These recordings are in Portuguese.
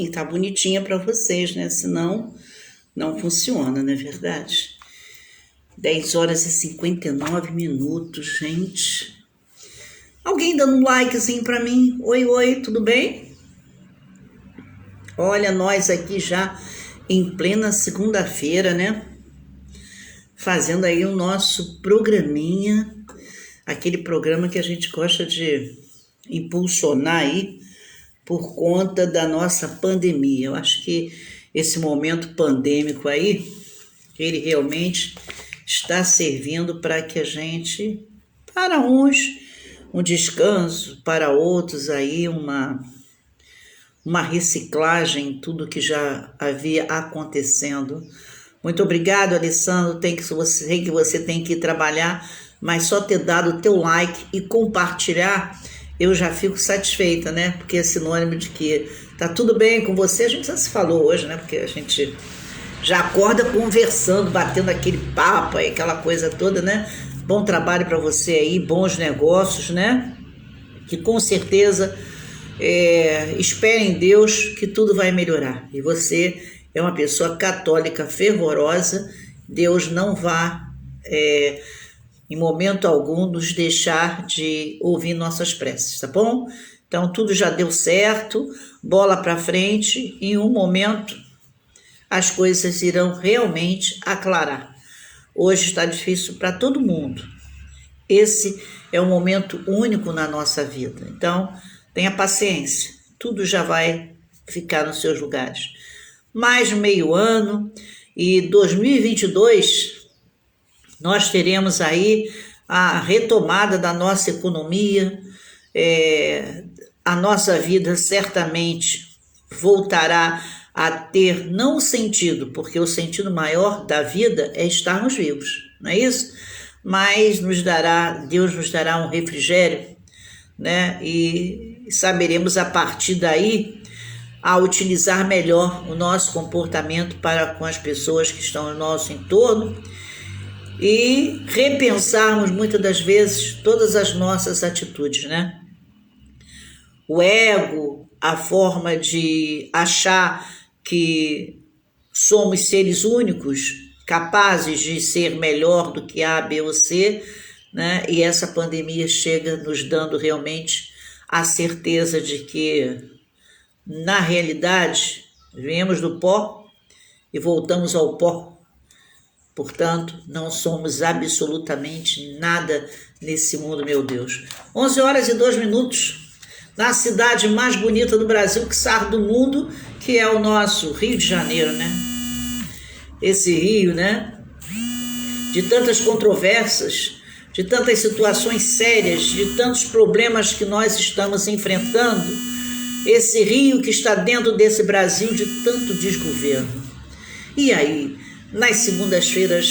E tá bonitinha para vocês, né? Senão não funciona, não é verdade? 10 horas e 59 minutos, gente. Alguém dando um likezinho para mim? Oi, oi, tudo bem? Olha, nós aqui já em plena segunda-feira, né? Fazendo aí o nosso programinha, aquele programa que a gente gosta de impulsionar aí por conta da nossa pandemia. Eu acho que esse momento pandêmico aí, ele realmente está servindo para que a gente, para uns, um descanso, para outros aí uma reciclagem em tudo que já havia acontecendo. Muito obrigado, Alessandro. Sei que você tem que ir trabalhar, mas só ter dado o teu like e compartilhar, eu já fico satisfeita, né? Porque é sinônimo de que tá tudo bem com você. A gente já se falou hoje, né? Porque a gente já acorda conversando, batendo aquele papo aí, aquela coisa toda, né? Bom trabalho para você aí, bons negócios, né? Que com certeza espere em Deus que tudo vai melhorar. E você é uma pessoa católica fervorosa, Deus não vai em momento algum nos deixar de ouvir nossas preces, tá bom? Então tudo já deu certo, bola para frente, em um momento as coisas irão realmente aclarar. Hoje está difícil para todo mundo. Esse é um momento único na nossa vida. Então, tenha paciência. Tudo já vai ficar nos seus lugares. Mais meio ano e 2022, nós teremos aí a retomada da nossa economia. A nossa vida certamente voltará a ter não o sentido, porque o sentido maior da vida é estarmos vivos, não é isso? Mas Deus nos dará um refrigério, né? E saberemos a partir daí a utilizar melhor o nosso comportamento para com as pessoas que estão no nosso entorno e repensarmos muitas das vezes todas as nossas atitudes, né? O ego, a forma de achar que somos seres únicos, capazes de ser melhor do que A, B ou C, né? E essa pandemia chega nos dando realmente a certeza de que, na realidade, viemos do pó e voltamos ao pó. Portanto, não somos absolutamente nada nesse mundo, meu Deus. 11 horas e 2 minutos, na cidade mais bonita do Brasil, quiçá do mundo, que é o nosso Rio de Janeiro, né? Esse Rio, né? De tantas controvérsias, de tantas situações sérias, de tantos problemas que nós estamos enfrentando. Esse Rio que está dentro desse Brasil de tanto desgoverno. E aí, nas segundas-feiras,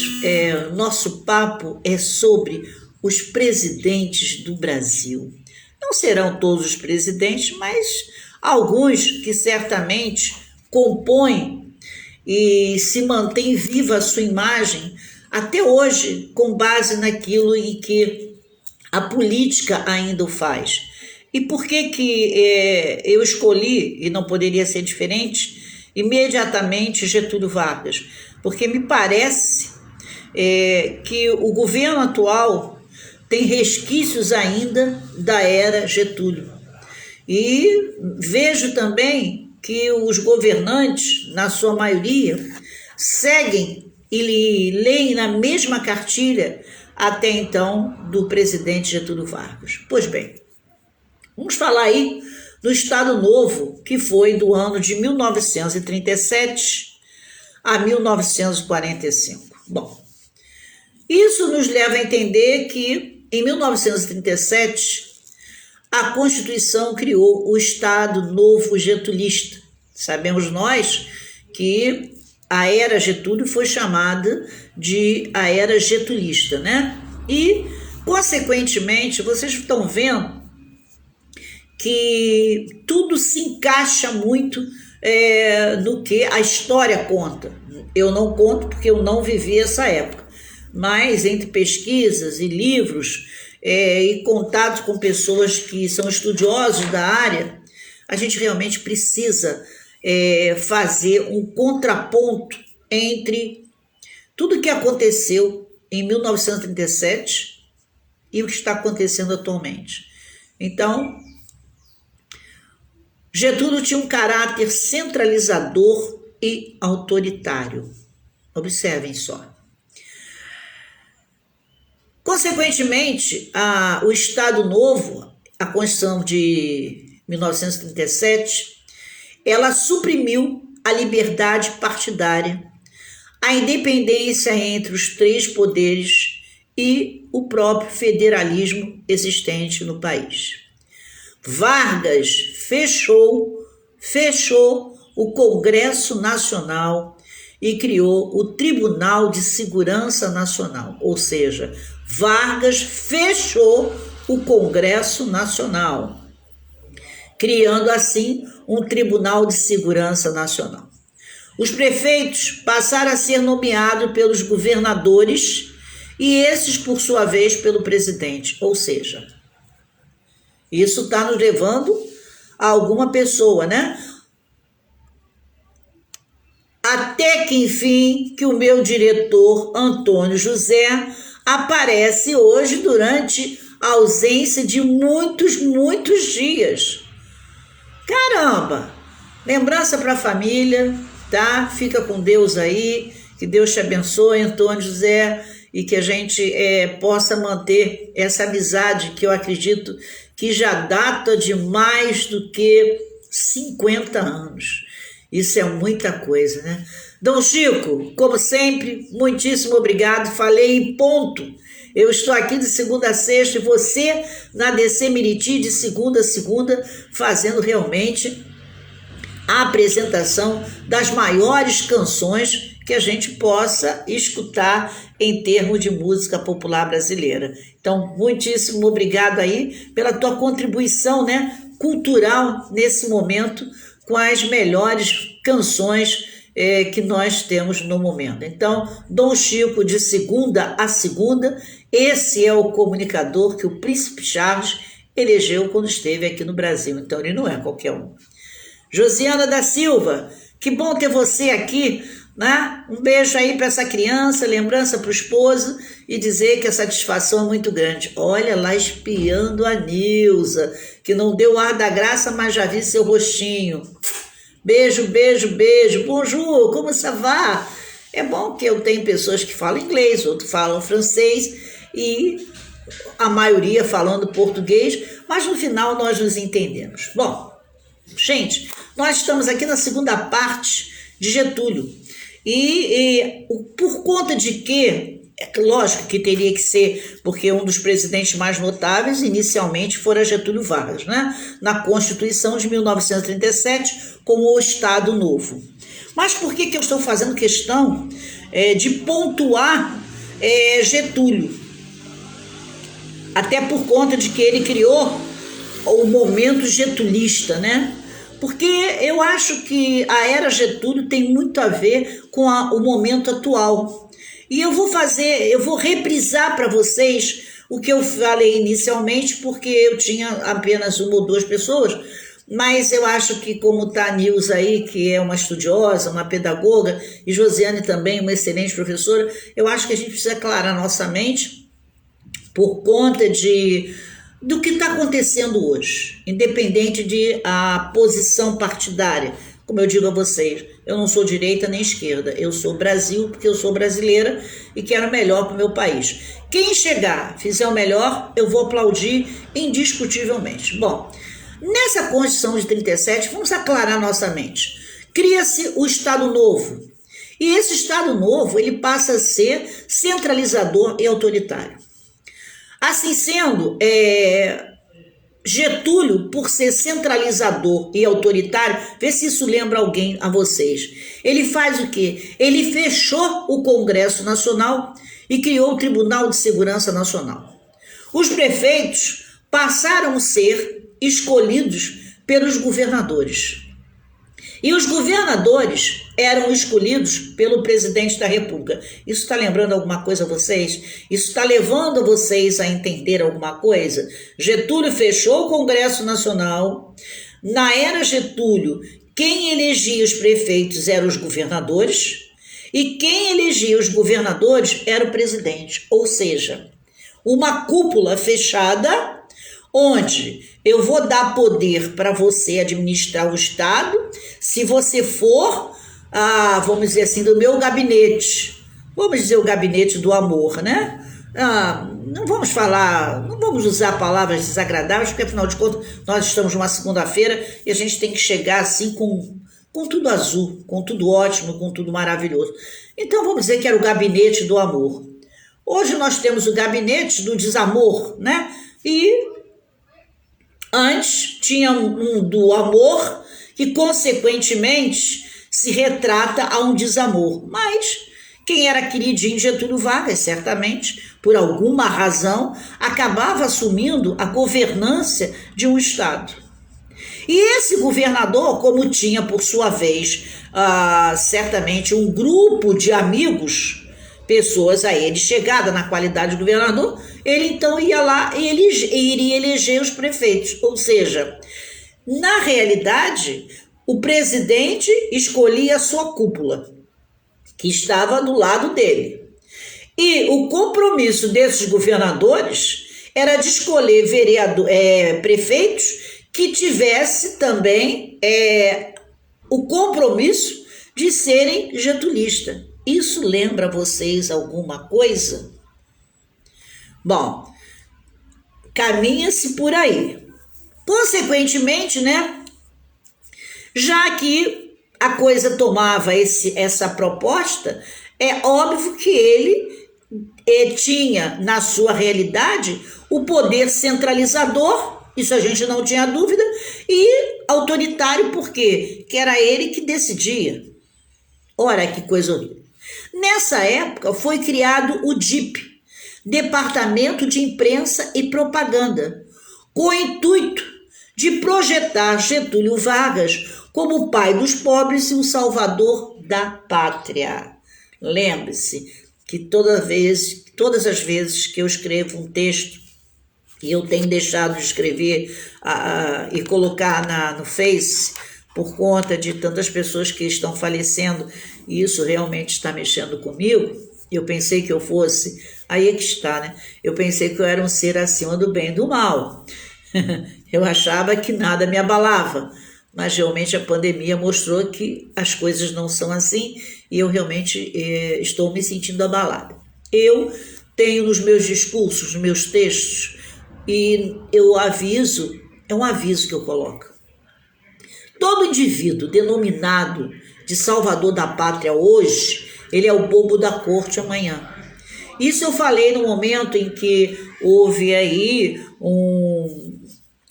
nosso papo é sobre os presidentes do Brasil. Não serão todos os presidentes, mas alguns que certamente compõem e se mantém viva a sua imagem até hoje, com base naquilo em que a política ainda o faz. E por que eu escolhi, e não poderia ser diferente, imediatamente Getúlio Vargas? Porque me parece que o governo atual tem resquícios ainda da era Getúlio. E vejo também que os governantes, na sua maioria, seguem e leem na mesma cartilha até então do presidente Getúlio Vargas. Pois bem, vamos falar aí do Estado Novo, que foi do ano de 1937 a 1945. Bom, isso nos leva a entender que em 1937 a Constituição criou o Estado Novo Getulista. Sabemos nós que a era Getúlio foi chamada de a era getulista, né? E, consequentemente, vocês estão vendo que tudo se encaixa muito no que a história conta. Eu não conto porque eu não vivi essa época, mas entre pesquisas e livros e contatos com pessoas que são estudiosos da área, a gente realmente precisa fazer um contraponto entre tudo que aconteceu em 1937 e o que está acontecendo atualmente. Então, Getúlio tinha um caráter centralizador e autoritário. Observem só. Consequentemente, o Estado Novo, a Constituição de 1937, ela suprimiu a liberdade partidária, a independência entre os três poderes e o próprio federalismo existente no país. Vargas fechou o Congresso Nacional e criou o Tribunal de Segurança Nacional, ou seja, Vargas fechou o Congresso Nacional, criando assim um Tribunal de Segurança Nacional. Os prefeitos passaram a ser nomeados pelos governadores e esses, por sua vez, pelo presidente, ou seja, isso está nos levando a alguma pessoa, né? Até que, enfim, que o meu diretor, Antônio José, aparece hoje durante a ausência de muitos dias. Caramba! Lembrança para a família, tá? Fica com Deus aí, que Deus te abençoe, Antônio José, e que a gente possa manter essa amizade que eu acredito que já data de mais do que 50 anos. Isso é muita coisa, né? Dom Chico, como sempre, muitíssimo obrigado. Falei em ponto. Eu estou aqui de segunda a sexta e você na DC Miriti de segunda a segunda, fazendo realmente a apresentação das maiores canções que a gente possa escutar em termos de música popular brasileira. Então, muitíssimo obrigado aí pela tua contribuição, né, cultural nesse momento, com as melhores canções que nós temos no momento. Então, Dom Chico, de segunda a segunda, esse é o comunicador que o Príncipe Charles elegeu quando esteve aqui no Brasil. Então, ele não é qualquer um. Josiana da Silva, que bom ter você aqui, né? Um beijo aí para essa criança, lembrança para o esposo e dizer que a satisfação é muito grande. Olha lá espiando a Nilza, que não deu ar da graça, mas já vi seu rostinho. Beijo, beijo, beijo. Bonjour, como ça va? É bom que eu tenho pessoas que falam inglês, outros falam francês e a maioria falando português, mas no final nós nos entendemos. Bom, gente, nós estamos aqui na segunda parte de Getúlio e por conta de que, lógico que teria que ser, porque um dos presidentes mais notáveis inicialmente fora Getúlio Vargas, né? Na Constituição de 1937, como o Estado Novo. Mas por que eu estou fazendo questão de pontuar Getúlio? Até por conta de que ele criou o momento getulista, né? Porque eu acho que a era Getúlio tem muito a ver com o momento atual. E eu vou reprisar para vocês o que eu falei inicialmente, porque eu tinha apenas uma ou duas pessoas, mas eu acho que como está a Nilza aí, que é uma estudiosa, uma pedagoga, e Josiane também, uma excelente professora, eu acho que a gente precisa aclarar nossa mente por conta do que está acontecendo hoje, independente de a posição partidária. Como eu digo a vocês, eu não sou direita nem esquerda, eu sou Brasil porque eu sou brasileira e quero o melhor para o meu país. Quem chegar, fizer o melhor, eu vou aplaudir indiscutivelmente. Bom, nessa Constituição de 37, vamos aclarar nossa mente. Cria-se o Estado Novo. E esse Estado Novo, ele passa a ser centralizador e autoritário. Assim sendo, Getúlio, por ser centralizador e autoritário, vê se isso lembra alguém a vocês. Ele faz o quê? Ele fechou o Congresso Nacional e criou o Tribunal de Segurança Nacional. Os prefeitos passaram a ser escolhidos pelos governadores. E os governadores eram escolhidos pelo presidente da República. Isso está lembrando alguma coisa a vocês? Isso está levando vocês a entender alguma coisa? Getúlio fechou o Congresso Nacional. Na era Getúlio, quem elegia os prefeitos eram os governadores e quem elegia os governadores era o presidente. Ou seja, uma cúpula fechada onde eu vou dar poder para você administrar o Estado se você for, vamos dizer assim, do meu gabinete. Vamos dizer o gabinete do amor, né? Não vamos falar, não vamos usar palavras desagradáveis, porque afinal de contas nós estamos numa segunda-feira e a gente tem que chegar assim com tudo azul, com tudo ótimo, com tudo maravilhoso. Então vamos dizer que era o gabinete do amor. Hoje nós temos o gabinete do desamor, né? E antes tinha um do amor que consequentemente se retrata a um desamor. Mas quem era queridinho de Getúlio Vargas, certamente, por alguma razão, acabava assumindo a governância de um Estado. E esse governador, como tinha, por sua vez, certamente um grupo de amigos, pessoas a ele chegada na qualidade de governador, ele então ia lá e ele iria eleger os prefeitos. Ou seja, na realidade, o presidente escolhia a sua cúpula, que estava do lado dele. E o compromisso desses governadores era de escolher prefeitos que tivesse também o compromisso de serem getulistas. Isso lembra vocês alguma coisa? Bom, caminha-se por aí. Consequentemente, né, já que a coisa tomava essa proposta, é óbvio que ele tinha, na sua realidade, o poder centralizador, isso a gente não tinha dúvida, e autoritário, por quê? Que era ele que decidia. Ora, que coisa horrível. Nessa época foi criado o DIP, Departamento de Imprensa e Propaganda, com o intuito de projetar Getúlio Vargas como o pai dos pobres e o salvador da pátria. Lembre-se que todas as vezes que eu escrevo um texto, e eu tenho deixado de escrever e colocar no Face, por conta de tantas pessoas que estão falecendo, e isso realmente está mexendo comigo, eu pensei que eu fosse, aí é que está, né? Eu pensei que eu era um ser acima do bem e do mal. Eu achava que nada me abalava, mas realmente a pandemia mostrou que as coisas não são assim e eu realmente estou me sentindo abalada. Eu tenho nos meus discursos, nos meus textos, e eu aviso, é um aviso que eu coloco. Todo indivíduo denominado de salvador da pátria hoje, ele é o bobo da corte amanhã. Isso eu falei no momento em que houve aí um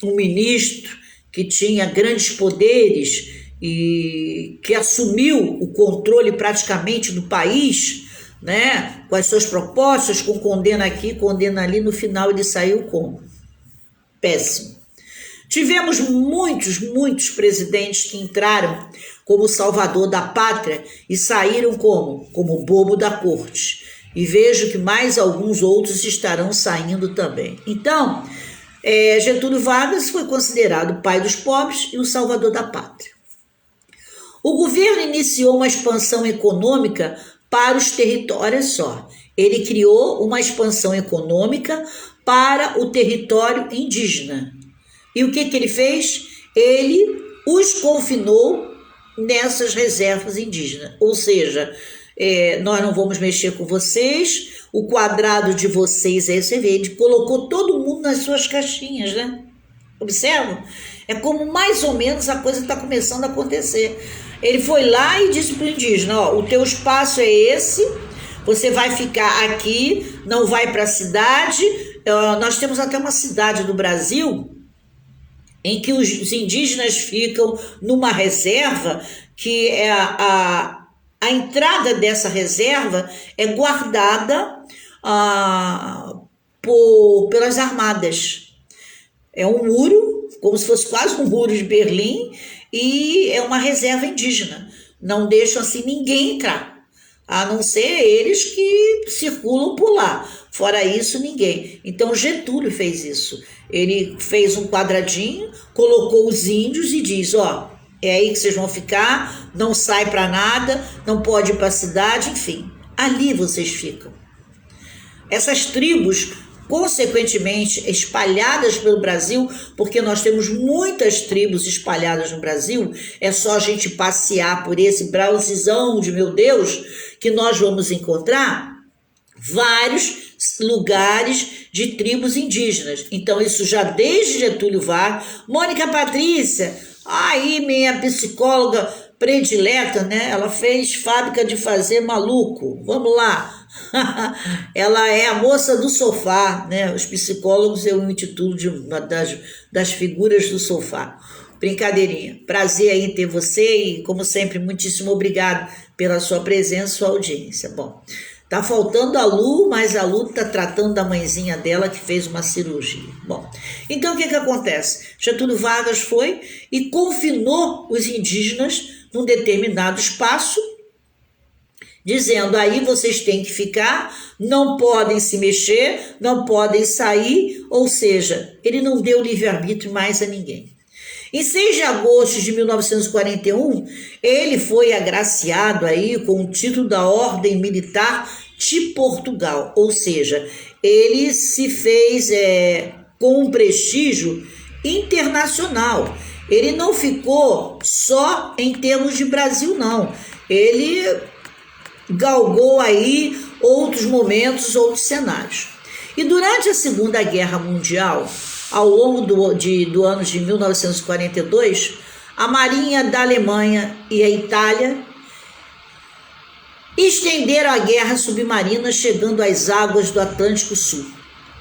ministro que tinha grandes poderes e que assumiu o controle praticamente do país, né, com as suas propostas, com condena aqui, condena ali, no final ele saiu como? Péssimo. Tivemos muitos presidentes que entraram como salvador da pátria e saíram como bobo da corte. E vejo que mais alguns outros estarão saindo também. Então, Getúlio Vargas foi considerado o pai dos pobres e o salvador da pátria. O governo iniciou uma expansão econômica para os territórios só. Ele criou uma expansão econômica para o território indígena. E o que ele fez? Ele os confinou nessas reservas indígenas. Ou seja, nós não vamos mexer com vocês, o quadrado de vocês é esse. Ele colocou todo mundo nas suas caixinhas, né? Observam? É como mais ou menos a coisa está começando a acontecer. Ele foi lá e disse para o indígena, ó, o teu espaço é esse, você vai ficar aqui, não vai para a cidade. Nós temos até uma cidade do Brasil em que os indígenas ficam numa reserva que é a entrada dessa reserva é guardada pelas armadas. É um muro, como se fosse quase um muro de Berlim, e é uma reserva indígena. Não deixam assim ninguém entrar, a não ser eles que circulam por lá. Fora isso, ninguém. Então, Getúlio fez isso. Ele fez um quadradinho, colocou os índios e diz, ó, É aí que vocês vão ficar, não sai para nada, não pode ir para a cidade, enfim. Ali vocês ficam. Essas tribos, consequentemente, espalhadas pelo Brasil, porque nós temos muitas tribos espalhadas no Brasil, é só a gente passear por esse Brasilzão de meu Deus, que nós vamos encontrar vários lugares de tribos indígenas. Então, isso já desde Getúlio Vargas. Mônica Patrícia, aí minha psicóloga predileta, né? Ela fez Fábrica de Fazer Maluco. Vamos lá. Ela é a moça do sofá, né? Os psicólogos eu intitulo de uma das figuras do sofá. Brincadeirinha. Prazer aí em ter você e, como sempre, muitíssimo obrigado pela sua presença e sua audiência. Bom, tá faltando a Lu, mas a Lu tá tratando da mãezinha dela que fez uma cirurgia. Bom, então o que acontece? Getúlio Vargas foi e confinou os indígenas num determinado espaço, dizendo, aí vocês têm que ficar, não podem se mexer, não podem sair, ou seja, ele não deu livre-arbítrio mais a ninguém. Em 6 de agosto de 1941, ele foi agraciado aí com o título da Ordem Militar de Portugal, ou seja, ele se fez com um prestígio internacional. Ele não ficou só em termos de Brasil, não. Ele galgou aí outros momentos, outros cenários. E durante a Segunda Guerra Mundial, ao longo do ano de 1942, a Marinha da Alemanha e a Itália estenderam a guerra submarina, chegando às águas do Atlântico Sul,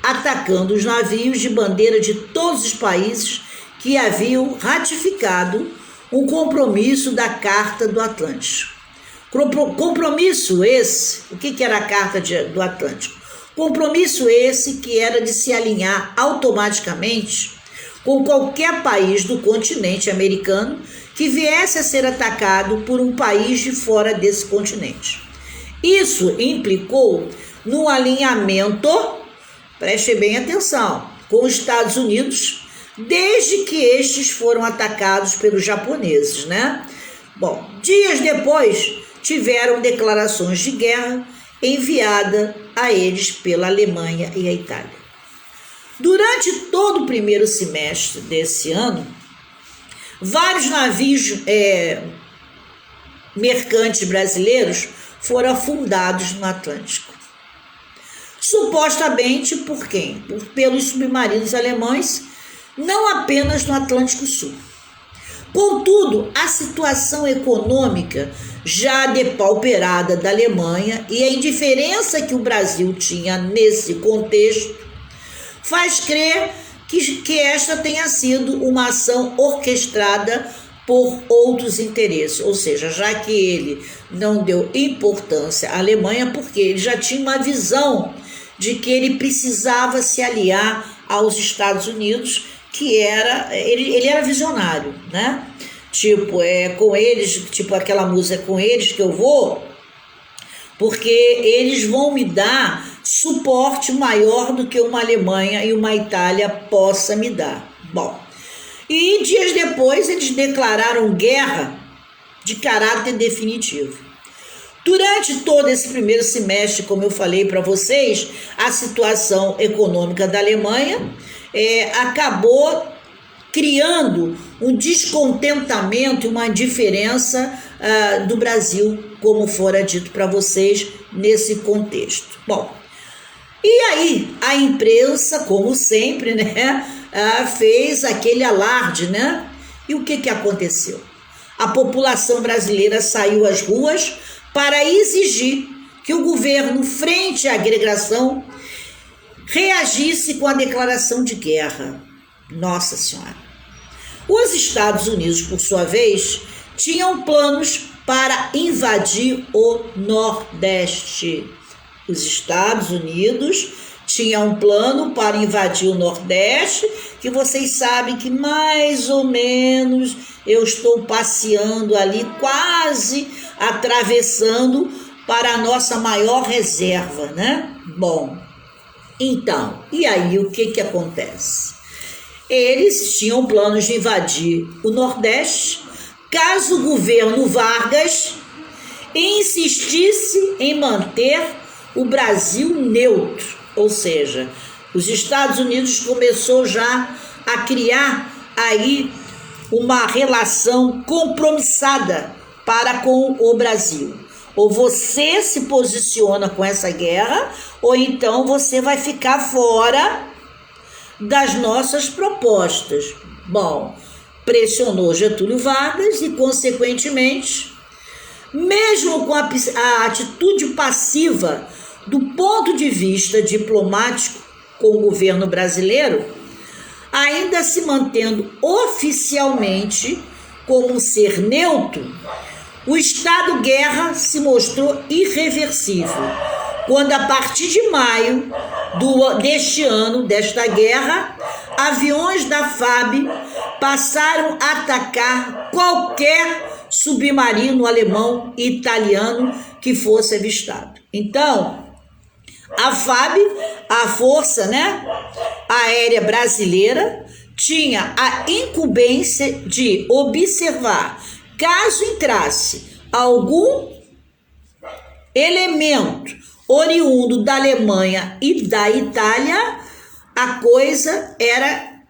atacando os navios de bandeira de todos os países que haviam ratificado um compromisso da Carta do Atlântico. Compromisso esse, o que era a Carta do Atlântico? Compromisso esse que era de se alinhar automaticamente com qualquer país do continente americano que viesse a ser atacado por um país de fora desse continente. Isso implicou no alinhamento, preste bem atenção, com os Estados Unidos, desde que estes foram atacados pelos japoneses, né? Bom, dias depois tiveram declarações de guerra enviada a eles pela Alemanha e a Itália. Durante todo o primeiro semestre desse ano, vários navios mercantes brasileiros foram afundados no Atlântico. Supostamente por quem? Pelos submarinos alemães, não apenas no Atlântico Sul. Contudo, a situação econômica já depauperada da Alemanha e a indiferença que o Brasil tinha nesse contexto faz crer que esta tenha sido uma ação orquestrada por outros interesses, ou seja, já que ele não deu importância à Alemanha, porque ele já tinha uma visão de que ele precisava se aliar aos Estados Unidos, que ele era visionário, né? Tipo, com eles, tipo aquela música, com eles que eu vou, porque eles vão me dar suporte maior do que uma Alemanha e uma Itália possa me dar. Bom, e dias depois eles declararam guerra de caráter definitivo. Durante todo esse primeiro semestre, como eu falei para vocês, a situação econômica da Alemanha acabou criando um descontentamento e uma indiferença do Brasil, como fora dito para vocês nesse contexto. Bom, e aí a imprensa, como sempre, né, fez aquele alarde, né? E o que aconteceu? A população brasileira saiu às ruas para exigir que o governo, frente à agregação, reagisse com a declaração de guerra. Nossa Senhora! Os Estados Unidos, por sua vez, tinham planos para invadir o Nordeste. Os Estados Unidos tinham um plano para invadir o Nordeste, que vocês sabem que mais ou menos eu estou passeando ali, quase atravessando para a nossa maior reserva, né? Bom, então, e aí o que acontece? Eles tinham planos de invadir o Nordeste caso o governo Vargas insistisse em manter o Brasil neutro, ou seja, os Estados Unidos começou já a criar aí uma relação compromissada para com o Brasil. Ou você se posiciona com essa guerra, ou então você vai ficar fora das nossas propostas. Bom, pressionou Getúlio Vargas e, consequentemente, mesmo com a atitude passiva do ponto de vista diplomático com o governo brasileiro, ainda se mantendo oficialmente como um ser neutro, o Estado Guerra se mostrou irreversível, quando a partir de maio deste ano, desta guerra, aviões da FAB passaram a atacar qualquer submarino alemão e italiano que fosse avistado. Então, a FAB, a Força Aérea Brasileira, tinha a incumbência de observar, caso entrasse algum elemento oriundo da Alemanha e da Itália, a coisa era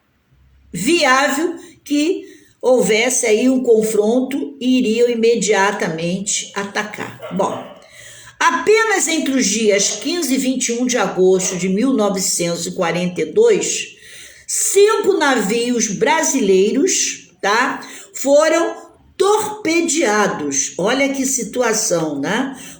viável que houvesse aí um confronto e iriam imediatamente atacar. Bom, apenas entre os dias 15 e 21 de agosto de 1942, 5 navios brasileiros, foram torpedeados. Olha que situação,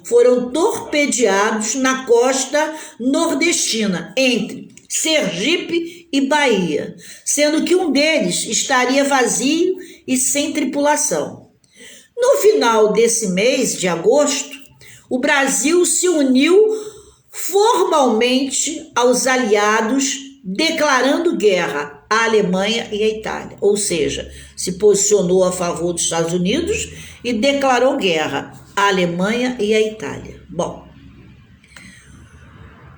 Foram torpedeados na costa nordestina, entre Sergipe e Bahia, sendo que um deles estaria vazio e sem tripulação. No final desse mês de agosto, o Brasil se uniu formalmente aos aliados, declarando guerra à Alemanha e à Itália, ou seja, se posicionou a favor dos Estados Unidos e declarou guerra à Alemanha e à Itália. Bom,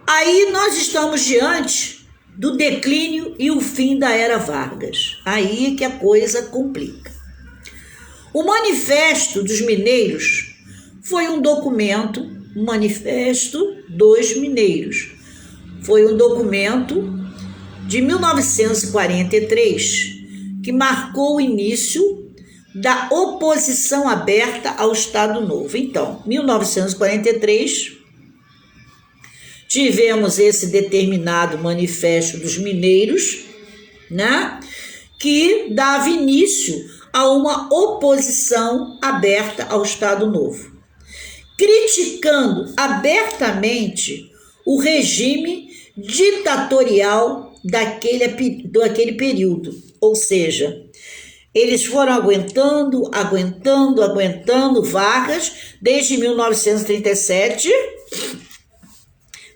aí nós estamos diante do declínio e o fim da era Vargas. Aí é que a coisa complica. O Manifesto dos Mineiros foi um documento, o Manifesto dos Mineiros, foi um documento de 1943, que marcou o início da oposição aberta ao Estado Novo. Então, 1943, tivemos esse determinado Manifesto dos Mineiros, que dava início a uma oposição aberta ao Estado Novo, criticando abertamente o regime ditatorial daquele período, ou seja, eles foram aguentando Vargas desde 1937.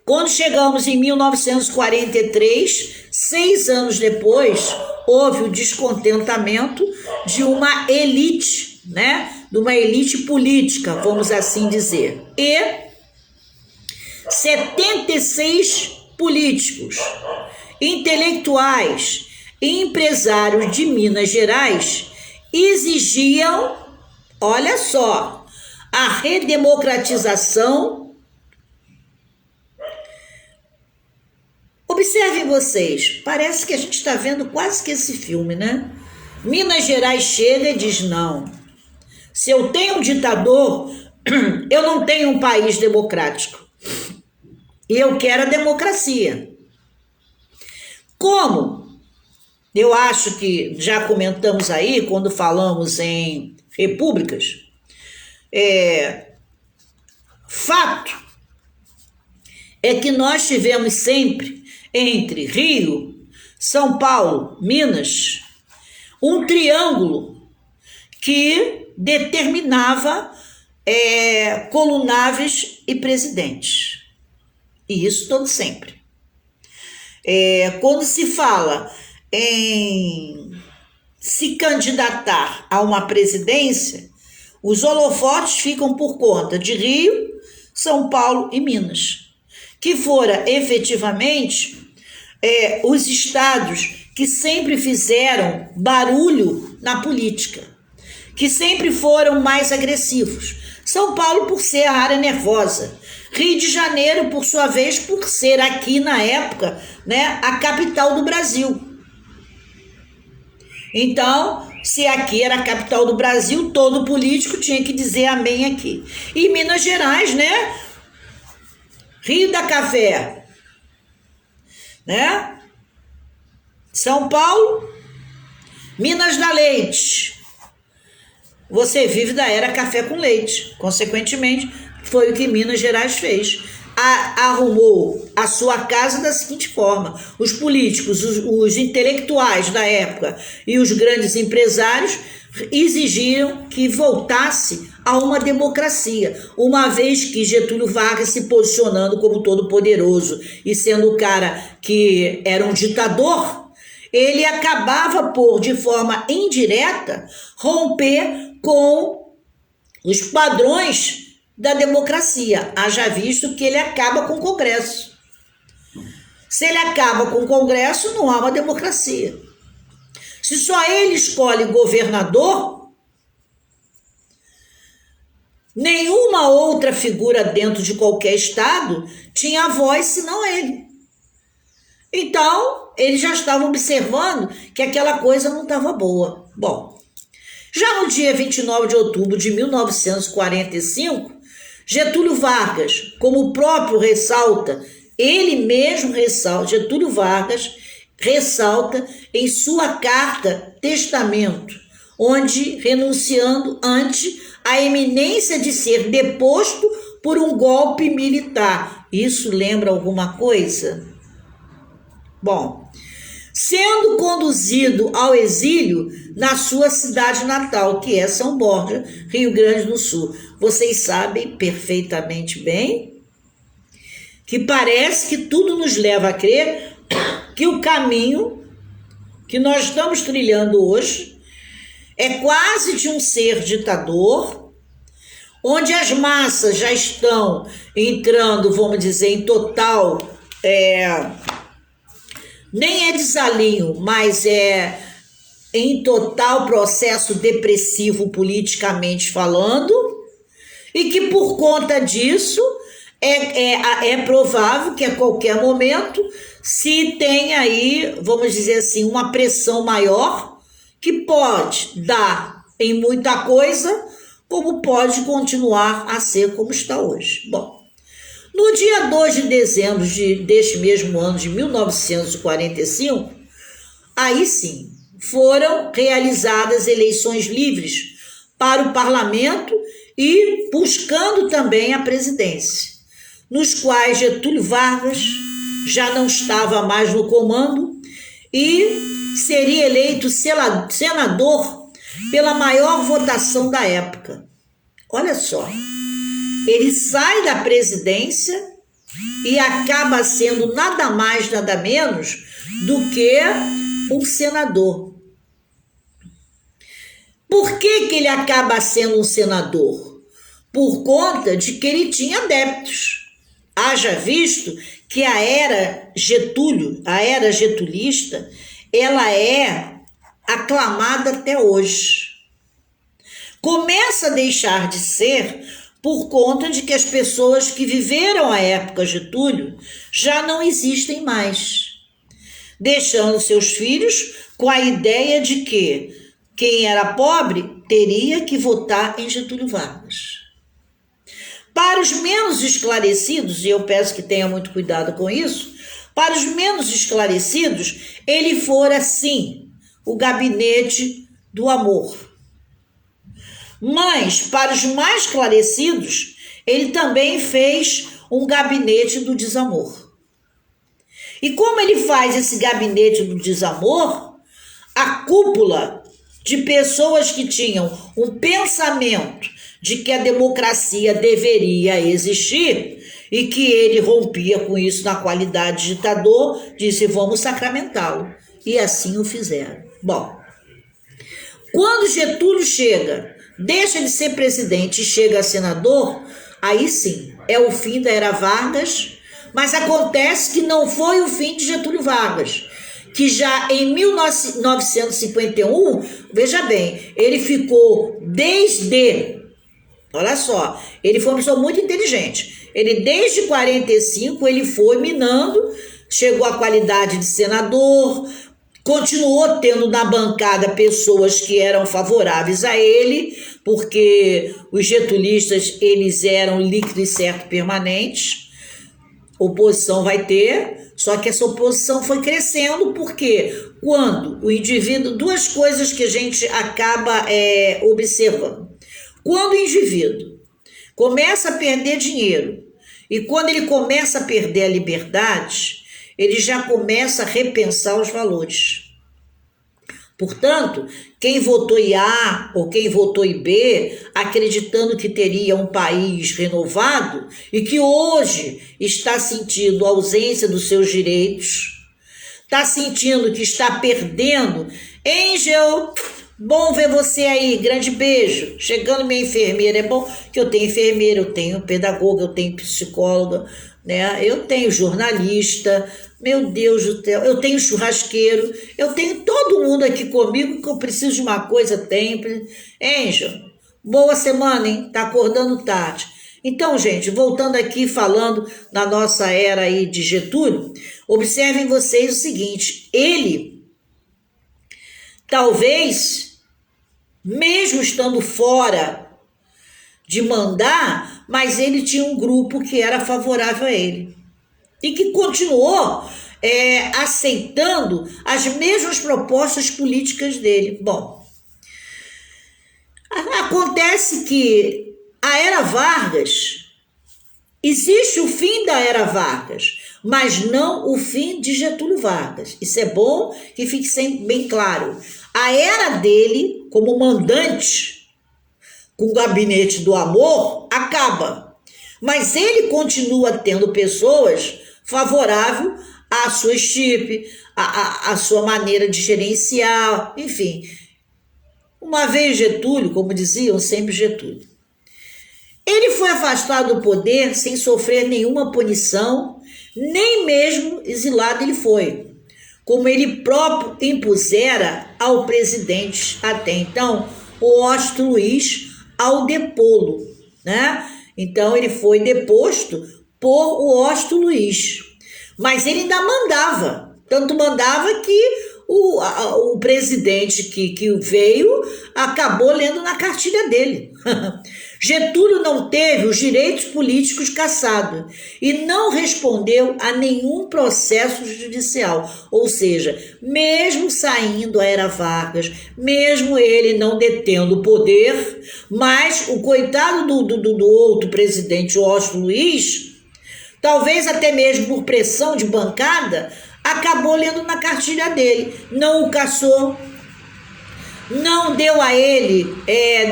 Quando chegamos em 1943, 6 anos depois, houve o descontentamento de uma elite, de uma elite política, vamos assim dizer, e 76 políticos, intelectuais e empresários de Minas Gerais exigiam, olha só, a redemocratização. Observem vocês, parece que a gente está vendo quase que esse filme, Minas Gerais chega e diz: não, se eu tenho um ditador, eu não tenho um país democrático. E eu quero a democracia. Como eu acho que já comentamos aí, quando falamos em repúblicas, fato é que nós tivemos sempre, entre Rio, São Paulo, Minas, um triângulo que determinava colunáveis e presidentes. E isso todo sempre. Quando se fala em se candidatar a uma presidência, os holofotes ficam por conta de Rio, São Paulo e Minas, que foram efetivamente os estados que sempre fizeram barulho na política, que sempre foram mais agressivos. São Paulo por ser a área nervosa. Rio de Janeiro, por sua vez, por ser aqui na época, né, a capital do Brasil. Então, se aqui era a capital do Brasil, todo político tinha que dizer amém aqui. E Minas Gerais, né? Rio da Café, né? São Paulo, Minas da Leite. Você vive da era café com leite. Consequentemente, foi o que Minas Gerais fez. Arrumou a sua casa da seguinte forma: os políticos, os intelectuais da época e os grandes empresários exigiram que voltasse a uma democracia, uma vez que Getúlio Vargas, se posicionando como todo poderoso e sendo o cara que era um ditador, ele acabava por, de forma indireta, romper com os padrões da democracia, haja visto que ele acaba com o Congresso. Se ele acaba com o Congresso, não há uma democracia. Se só ele escolhe governador, nenhuma outra figura dentro de qualquer estado tinha voz senão ele. Então, eles já estavam observando que aquela coisa não estava boa. Bom, já no dia 29 de outubro de 1945, Getúlio Vargas, como o próprio ressalta, ele mesmo ressalta, Getúlio Vargas ressalta em sua carta testamento, onde renunciando ante a iminência de ser deposto por um golpe militar. Isso lembra alguma coisa? Bom, sendo conduzido ao exílio na sua cidade natal, que é São Borja, Rio Grande do Sul. Vocês sabem perfeitamente bem que parece que tudo nos leva a crer que o caminho que nós estamos trilhando hoje é quase de um ser ditador, onde as massas já estão entrando, vamos dizer, em total... nem é desalinho, mas é em total processo depressivo politicamente falando, e que por conta disso é provável que a qualquer momento se tenha aí, vamos dizer assim, uma pressão maior que pode dar em muita coisa, como pode continuar a ser como está hoje. Bom, no dia 2 de dezembro deste mesmo ano de 1945, aí sim, foram realizadas eleições livres para o parlamento e buscando também a presidência, nos quais Getúlio Vargas já não estava mais no comando e seria eleito senador pela maior votação da época. Olha só. Ele sai da presidência e acaba sendo nada mais, nada menos do que um senador. Por que ele acaba sendo um senador? Por conta de que ele tinha adeptos. Haja visto que a era Getúlio, a era getulista, ela é aclamada até hoje. Começa a deixar de ser por conta de que as pessoas que viveram a época Getúlio já não existem mais, deixando seus filhos com a ideia de que quem era pobre teria que votar em Getúlio Vargas. Para os menos esclarecidos, e eu peço que tenha muito cuidado com isso, para os menos esclarecidos, ele fora sim o gabinete do amor. Mas, para os mais esclarecidos, ele também fez um gabinete do desamor. E como ele faz esse gabinete do desamor, a cúpula de pessoas que tinham um pensamento de que a democracia deveria existir e que ele rompia com isso na qualidade de ditador, disse: vamos sacramentá-lo. E assim o fizeram. Bom, quando Getúlio chega, deixa de ser presidente e chega a senador, aí sim, é o fim da era Vargas, mas acontece que não foi o fim de Getúlio Vargas, que já em 1951, veja bem, ele ficou olha só, ele foi uma pessoa muito inteligente. Ele, desde 45, ele foi minando, chegou à qualidade de senador, continuou tendo na bancada pessoas que eram favoráveis a ele, porque os getulistas, eles eram líquido e certo permanentes. Oposição vai ter, só que essa oposição foi crescendo, porque quando o indivíduo, duas coisas que a gente acaba observando. Quando o indivíduo começa a perder dinheiro e quando ele começa a perder a liberdade, ele já começa a repensar os valores. Portanto, quem votou em A ou quem votou em B, acreditando que teria um país renovado e que hoje está sentindo a ausência dos seus direitos, está sentindo que está perdendo. Angel, bom ver você aí, grande beijo. Chegando minha enfermeira, é bom que eu tenho enfermeira, eu tenho pedagoga, eu tenho psicóloga, né? Eu tenho jornalista, meu Deus do céu, eu tenho churrasqueiro, eu tenho todo mundo aqui comigo que eu preciso de uma coisa sempre. Angel, boa semana, hein? Tá acordando tarde. Então, gente, voltando aqui falando na nossa era aí de Getúlio, observem vocês o seguinte, ele, talvez, mesmo estando fora de mandar, mas ele tinha um grupo que era favorável a ele e que continuou aceitando as mesmas propostas políticas dele. Bom, acontece que a Era Vargas, existe o fim da Era Vargas, mas não o fim de Getúlio Vargas. Isso é bom que fique sempre bem claro. A era dele, como mandante, com o gabinete do amor, acaba. Mas ele continua tendo pessoas favoráveis à sua estipe, à sua maneira de gerenciar, enfim. Uma vez Getúlio, como diziam, sempre Getúlio. Ele foi afastado do poder sem sofrer nenhuma punição, nem mesmo exilado ele foi, como ele próprio impusera ao presidente até então, o Washington Luiz, ao depô-lo, né? Então ele foi deposto por Washington Luiz, mas ele ainda mandava, tanto mandava que o presidente que veio acabou lendo na cartilha dele. Getúlio não teve os direitos políticos cassados e não respondeu a nenhum processo judicial. Ou seja, mesmo saindo a Era Vargas, mesmo ele não detendo o poder, mas o coitado do outro presidente, Washington Luiz, talvez até mesmo por pressão de bancada, acabou lendo na cartilha dele, não o cassou, não deu a ele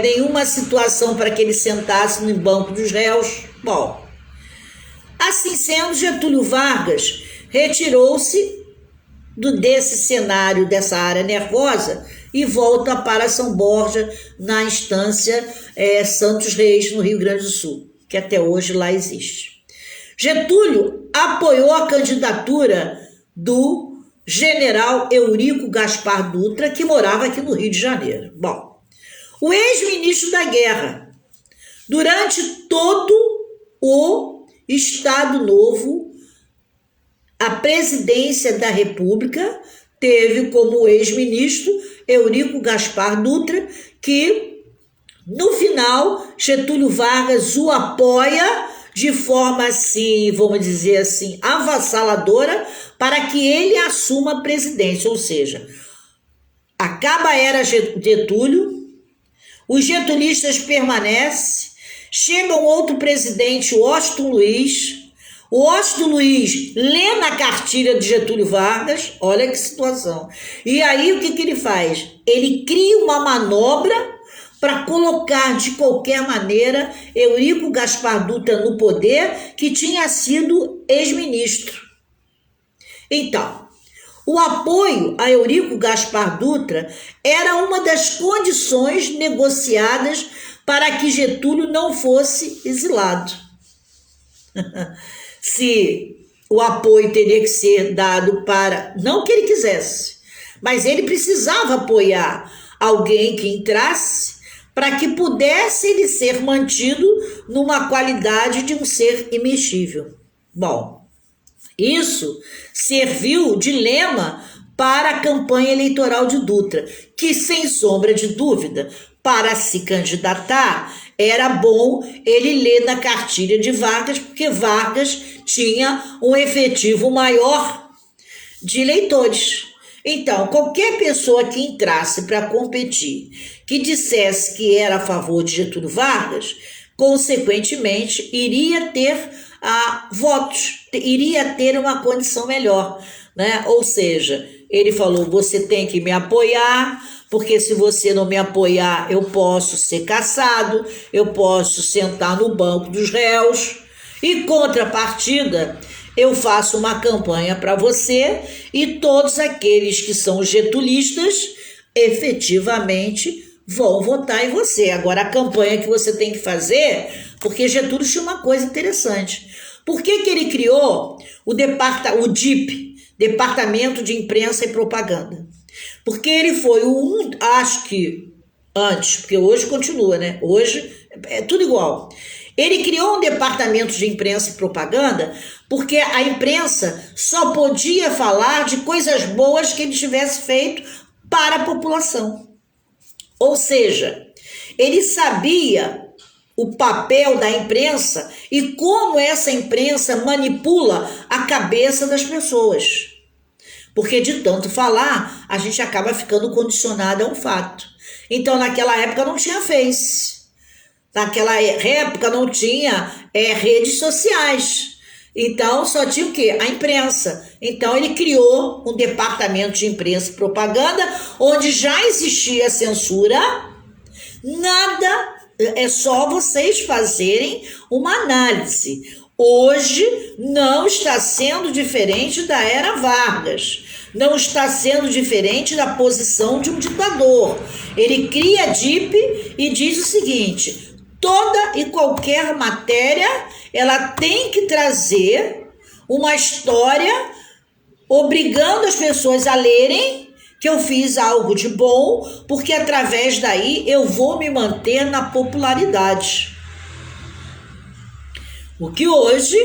nenhuma situação para que ele sentasse no banco dos réus. Bom, assim sendo, Getúlio Vargas retirou-se desse cenário, dessa área nervosa, e volta para São Borja, na instância Santos Reis, no Rio Grande do Sul, que até hoje lá existe. Getúlio apoiou a candidatura do general Eurico Gaspar Dutra, que morava aqui no Rio de Janeiro. Bom, o ex-ministro da Guerra, durante todo o Estado Novo, a presidência da República teve como ex-ministro Eurico Gaspar Dutra, que no final Getúlio Vargas o apoia de forma assim, vamos dizer assim, avassaladora, para que ele assuma a presidência, ou seja, acaba a era Getúlio, os getulistas permanecem, chega um outro presidente, Washington Luiz, o Washington Luiz lê na cartilha de Getúlio Vargas, olha que situação, e aí o que ele faz? Ele cria uma manobra para colocar de qualquer maneira Eurico Gaspar Dutra no poder, que tinha sido ex-ministro. Então, o apoio a Eurico Gaspar Dutra era uma das condições negociadas para que Getúlio não fosse exilado. Se o apoio teria que ser dado para, não que ele quisesse, mas ele precisava apoiar alguém que entrasse para que pudesse ele ser mantido numa qualidade de um ser imexível. Bom, isso serviu de lema para a campanha eleitoral de Dutra, que, sem sombra de dúvida, para se candidatar, era bom ele ler na cartilha de Vargas, porque Vargas tinha um efetivo maior de eleitores. Então, qualquer pessoa que entrasse para competir, que dissesse que era a favor de Getúlio Vargas, consequentemente, iria ter votos, iria ter uma condição melhor, né? Ou seja, ele falou, você tem que me apoiar, porque se você não me apoiar, eu posso ser cassado, eu posso sentar no banco dos réus, e contrapartida, eu faço uma campanha para você e todos aqueles que são getulistas efetivamente vão votar em você. Agora, a campanha que você tem que fazer, porque Getúlio tinha uma coisa interessante. Por que ele criou o DIP, Departamento de Imprensa e Propaganda? Porque ele foi acho que antes, porque hoje continua, né? Hoje é tudo igual. Ele criou um departamento de imprensa e propaganda porque a imprensa só podia falar de coisas boas que ele tivesse feito para a população. Ou seja, ele sabia o papel da imprensa e como essa imprensa manipula a cabeça das pessoas. Porque de tanto falar, a gente acaba ficando condicionado a um fato. Então, naquela época não tinha Face. Naquela época não tinha redes sociais. Então, só tinha o quê? A imprensa. Então, ele criou um departamento de imprensa e propaganda, onde já existia censura. Nada, é só vocês fazerem uma análise. Hoje não está sendo diferente da era Vargas. Não está sendo diferente da posição de um ditador. Ele cria a DIP e diz o seguinte: toda e qualquer matéria, ela tem que trazer uma história obrigando as pessoas a lerem que eu fiz algo de bom, porque através daí eu vou me manter na popularidade. O que hoje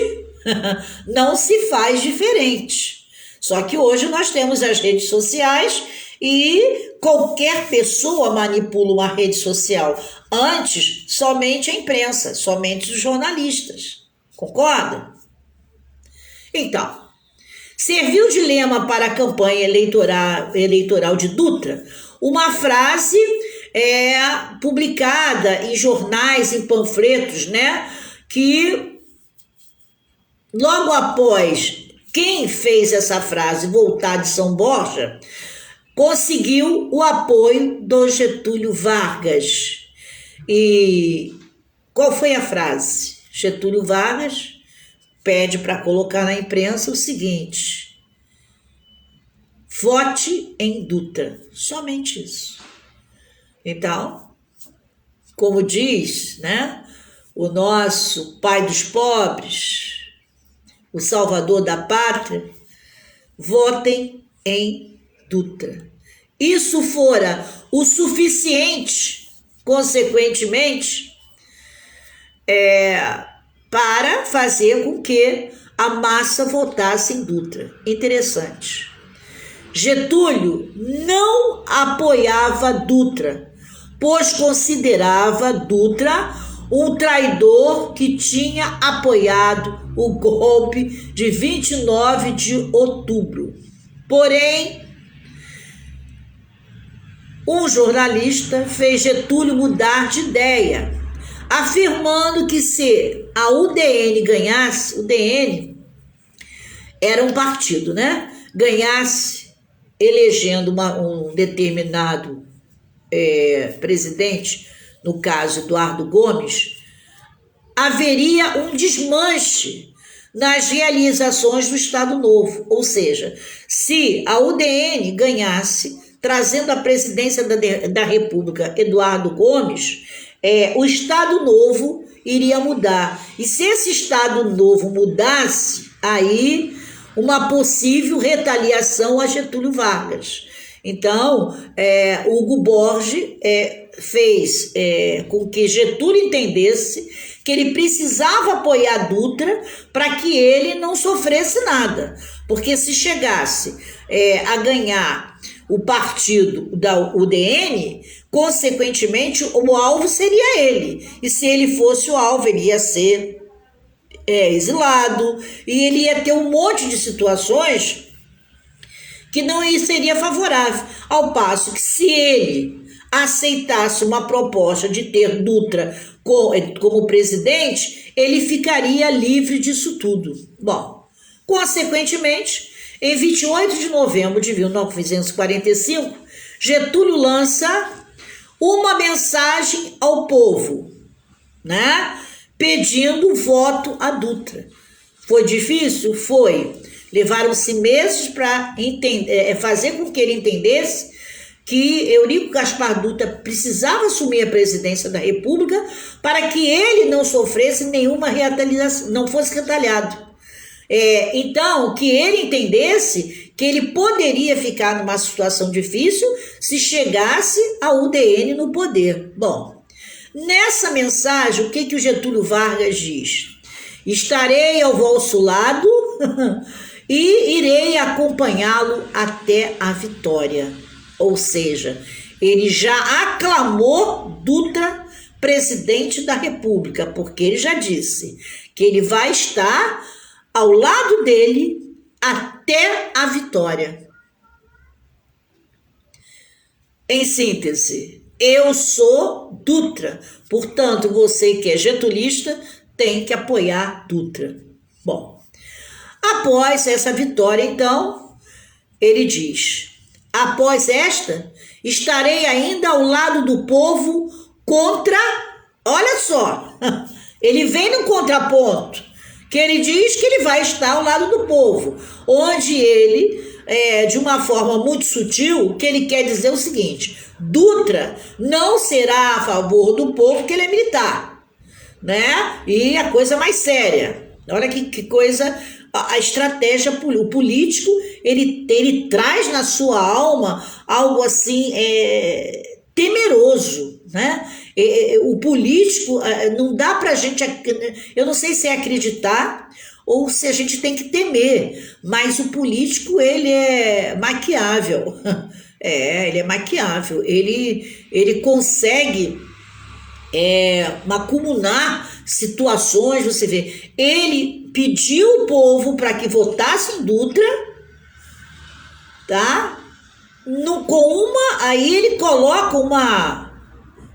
não se faz diferente. Só que hoje nós temos as redes sociais e qualquer pessoa manipula uma rede social. Antes, somente a imprensa, somente os jornalistas. Concorda? Então, serviu de lema para a campanha eleitoral de Dutra uma frase publicada em jornais, em panfletos, né? Que logo após quem fez essa frase voltar de São Borja, conseguiu o apoio do Getúlio Vargas. E qual foi a frase? Getúlio Vargas pede para colocar na imprensa o seguinte: vote em Dutra. Somente isso. Então, como diz, né, o nosso pai dos pobres, o salvador da pátria, votem em Dutra. Isso fora o suficiente, consequentemente, para fazer com que a massa votasse em Dutra. Interessante. Getúlio não apoiava Dutra, pois considerava Dutra um traidor que tinha apoiado o golpe de 29 de outubro. Porém, um jornalista fez Getúlio mudar de ideia, afirmando que se a UDN ganhasse, UDN era um partido, né? Ganhasse elegendo um determinado presidente, no caso Eduardo Gomes, haveria um desmanche nas realizações do Estado Novo. Ou seja, se a UDN ganhasse, trazendo à presidência da República Eduardo Gomes, o Estado Novo iria mudar. E se esse Estado Novo mudasse, aí uma possível retaliação a Getúlio Vargas. Então, Hugo Borges fez com que Getúlio entendesse que ele precisava apoiar Dutra para que ele não sofresse nada, porque se chegasse a ganhar o partido da UDN, consequentemente o alvo seria ele, e se ele fosse o alvo, ele ia ser exilado, e ele ia ter um monte de situações que não seria favorável, ao passo que se ele aceitasse uma proposta de ter Dutra como presidente, ele ficaria livre disso tudo. Bom, consequentemente, em 28 de novembro de 1945, Getúlio lança uma mensagem ao povo, né? Pedindo voto a Dutra. Foi difícil? Foi. Levaram-se meses para fazer com que ele entendesse que Eurico Gaspar Dutra precisava assumir a presidência da República para que ele não sofresse nenhuma retaliação, não fosse retaliado. Então, que ele entendesse que ele poderia ficar numa situação difícil se chegasse a UDN no poder. Bom, nessa mensagem, o que o Getúlio Vargas diz? Estarei ao vosso lado e irei acompanhá-lo até a vitória. Ou seja, ele já aclamou Dutra presidente da República, porque ele já disse que ele vai estar ao lado dele até a vitória. Em síntese, eu sou Dutra, portanto, você que é getulista tem que apoiar Dutra. Bom, após essa vitória, então, ele diz: após esta, estarei ainda ao lado do povo contra... Olha só, ele vem no contraponto, que ele diz que ele vai estar ao lado do povo, onde ele, de uma forma muito sutil, o que ele quer dizer é o seguinte: Dutra não será a favor do povo, porque ele é militar, né? E a coisa mais séria, olha que coisa, a estratégia, o político, ele traz na sua alma algo assim temeroso, né? O político, não dá pra gente, eu não sei se é acreditar ou se a gente tem que temer, mas o político, ele é maquiável, ele é maquiável, ele consegue acumular situações. Você vê, ele pediu o povo para que votasse em Dutra, tá? Aí ele coloca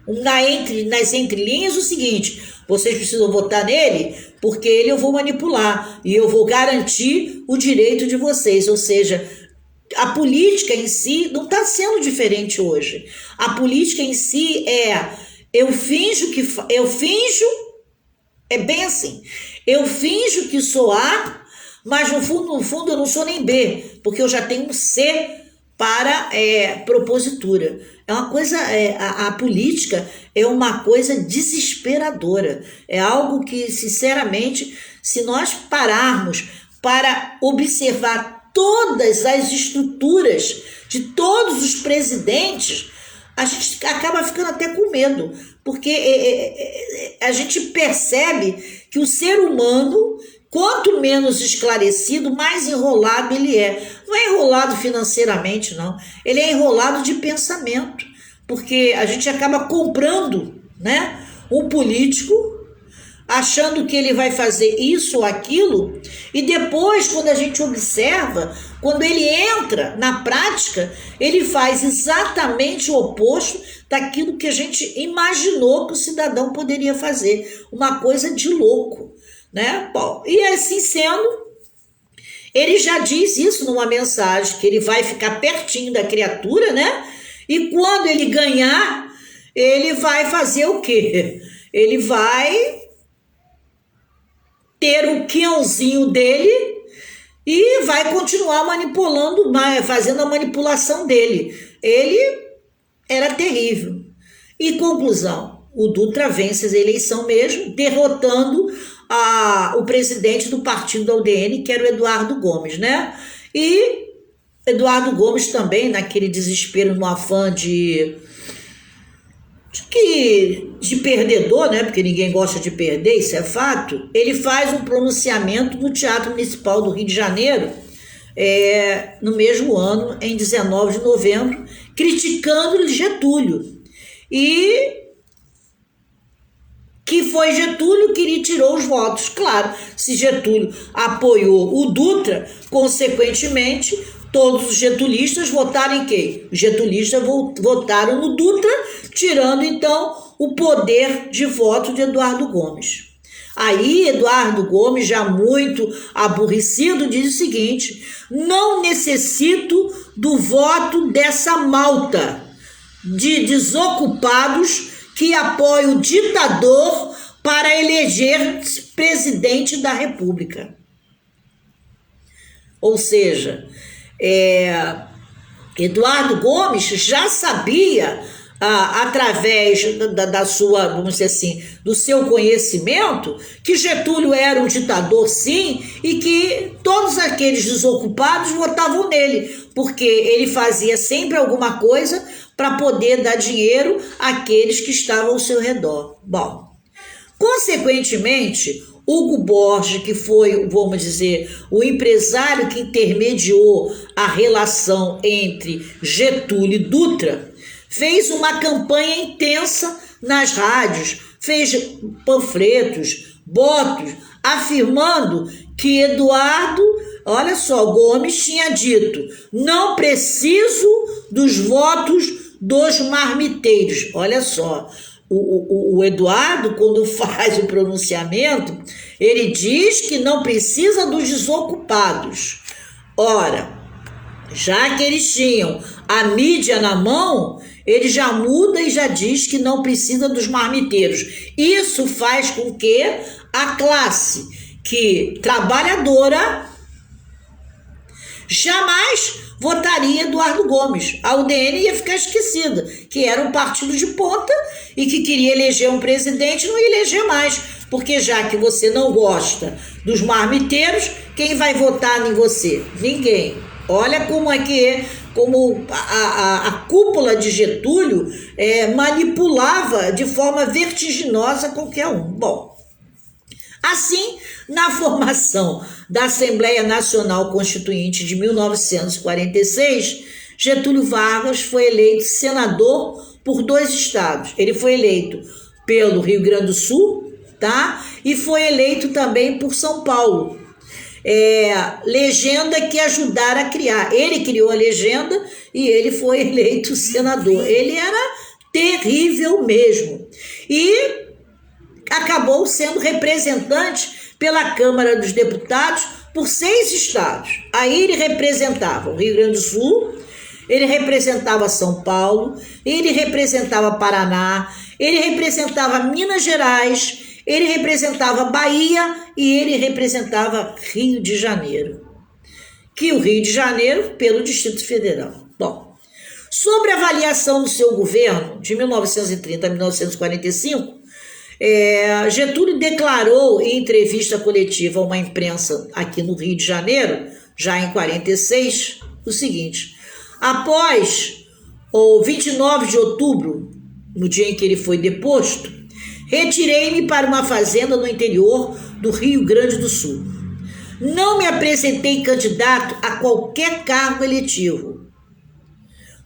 nas entrelinhas o seguinte: vocês precisam votar nele, porque ele eu vou manipular e eu vou garantir o direito de vocês. Ou seja, a política em si não está sendo diferente hoje. A política em si eu finjo, é bem assim, eu finjo que sou A, mas no fundo eu não sou nem B, porque eu já tenho um C para propositura. É uma coisa, a política é uma coisa desesperadora, é algo que, sinceramente, se nós pararmos para observar todas as estruturas de todos os presidentes, a gente acaba ficando até com medo, porque a gente percebe que o ser humano, quanto menos esclarecido, mais enrolado ele é. Não é enrolado financeiramente, não. Ele é enrolado de pensamento, porque a gente acaba comprando, né, um político, achando que ele vai fazer isso ou aquilo, e depois, quando a gente observa, quando ele entra na prática, ele faz exatamente o oposto daquilo que a gente imaginou que o cidadão poderia fazer. Uma coisa de louco, né? Bom, e assim sendo, ele já diz isso numa mensagem, que ele vai ficar pertinho da criatura, né? E quando ele ganhar, ele vai fazer o quê? Ele vai ter o quinhãozinho dele e vai continuar manipulando, fazendo a manipulação dele. Ele era terrível. E conclusão, o Dutra vence a eleição mesmo, derrotando o presidente do partido da UDN, que era o Eduardo Gomes, né? E Eduardo Gomes também, naquele desespero, no afã de perdedor, né? Porque ninguém gosta de perder, isso é fato. Ele faz um pronunciamento no Teatro Municipal do Rio de Janeiro, no mesmo ano, em 19 de novembro, criticando Getúlio. E que foi Getúlio que lhe tirou os votos. Claro, se Getúlio apoiou o Dutra, consequentemente, todos os getulistas votaram em quem? Os getulistas votaram no Dutra, tirando, então, o poder de voto de Eduardo Gomes. Aí, Eduardo Gomes, já muito aborrecido, diz o seguinte: não necessito do voto dessa malta de desocupados que apoia o ditador para eleger presidente da República. Ou seja, Eduardo Gomes já sabia, através da sua, vamos dizer assim, do seu conhecimento, que Getúlio era um ditador, sim, e que todos aqueles desocupados votavam nele, porque ele fazia sempre alguma coisa para poder dar dinheiro àqueles que estavam ao seu redor. Bom, consequentemente, Hugo Borges, que foi, vamos dizer, o empresário que intermediou a relação entre Getúlio e Dutra, fez uma campanha intensa nas rádios, fez panfletos, botos, afirmando que Eduardo, olha só, Gomes tinha dito: não preciso dos votos dos marmiteiros. Olha só, o Eduardo, quando faz o pronunciamento, ele diz que não precisa dos desocupados. Ora, já que eles tinham a mídia na mão, ele já muda e já diz que não precisa dos marmiteiros. Isso faz com que a classe trabalhadora jamais votaria Eduardo Gomes. A UDN ia ficar esquecida, que era um partido de ponta e que queria eleger um presidente, não ia eleger mais, porque já que você não gosta dos marmiteiros, quem vai votar em você? Ninguém. Olha como a cúpula de Getúlio manipulava de forma vertiginosa qualquer um. Bom, assim, na formação da Assembleia Nacional Constituinte de 1946, Getúlio Vargas foi eleito senador por 2 estados. Ele foi eleito pelo Rio Grande do Sul, tá? E foi eleito também por São Paulo. Legenda que ajudaram a criar. Ele criou a legenda e ele foi eleito senador. Ele era terrível mesmo. E acabou sendo representante pela Câmara dos Deputados por 6 estados. Aí ele representava o Rio Grande do Sul, ele representava São Paulo, ele representava Paraná, ele representava Minas Gerais, ele representava Bahia e ele representava Rio de Janeiro. Que o Rio de Janeiro pelo Distrito Federal. Bom, sobre a avaliação do seu governo de 1930 a 1945, Getúlio declarou em entrevista coletiva a uma imprensa aqui no Rio de Janeiro, já em 46, o seguinte: após o 29 de outubro, no dia em que ele foi deposto, retirei-me para uma fazenda no interior do Rio Grande do Sul. Não me apresentei candidato a qualquer cargo eletivo.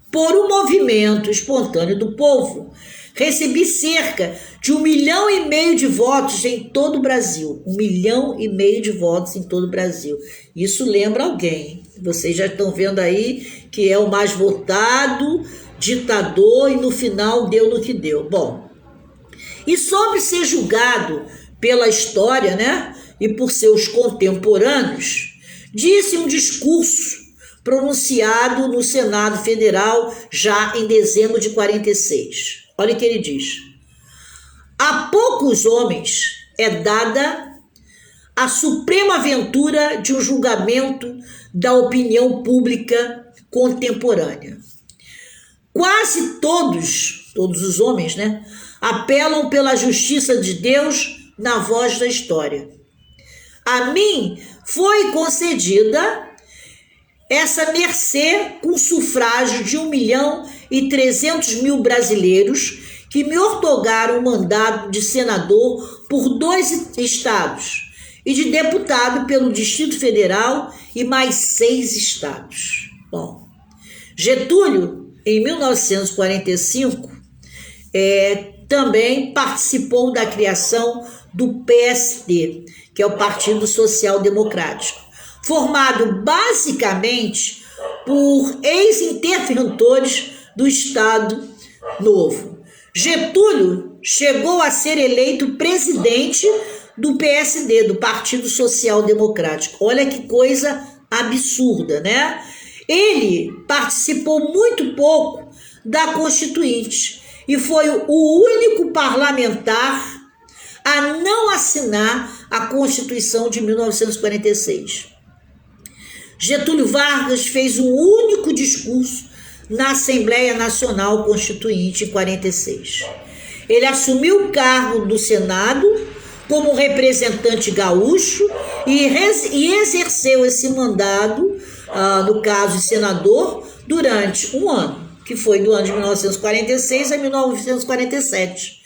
Por um movimento espontâneo do povo, recebi cerca de 1,5 milhão de votos em todo o Brasil. 1,5 milhão de votos em todo o Brasil. Isso lembra alguém. Vocês já estão vendo aí que é o mais votado, ditador, e no final deu no que deu. Bom, e sobre ser julgado pela história, né, e por seus contemporâneos, disse um discurso pronunciado no Senado Federal já em dezembro de 46. Olha o que ele diz: a poucos homens é dada a suprema aventura de um julgamento da opinião pública contemporânea. Quase todos os homens, né, apelam pela justiça de Deus na voz da história. A mim foi concedida essa mercê com sufrágio de 1.300.000 brasileiros que me outorgaram o mandato de senador por 2 estados e de deputado pelo Distrito Federal e mais 6 estados. Bom, Getúlio, em 1945, também participou da criação do PSD, que é o Partido Social Democrático, formado basicamente por ex-interventores do Estado Novo. Getúlio chegou a ser eleito presidente do PSD, do Partido Social Democrático. Olha que coisa absurda, né? Ele participou muito pouco da Constituinte e foi o único parlamentar a não assinar a Constituição de 1946. Getúlio Vargas fez um único discurso na Assembleia Nacional Constituinte em 46. Ele assumiu o cargo do Senado como representante gaúcho e exerceu esse mandado, no caso de senador, durante um ano, que foi do ano de 1946 a 1947.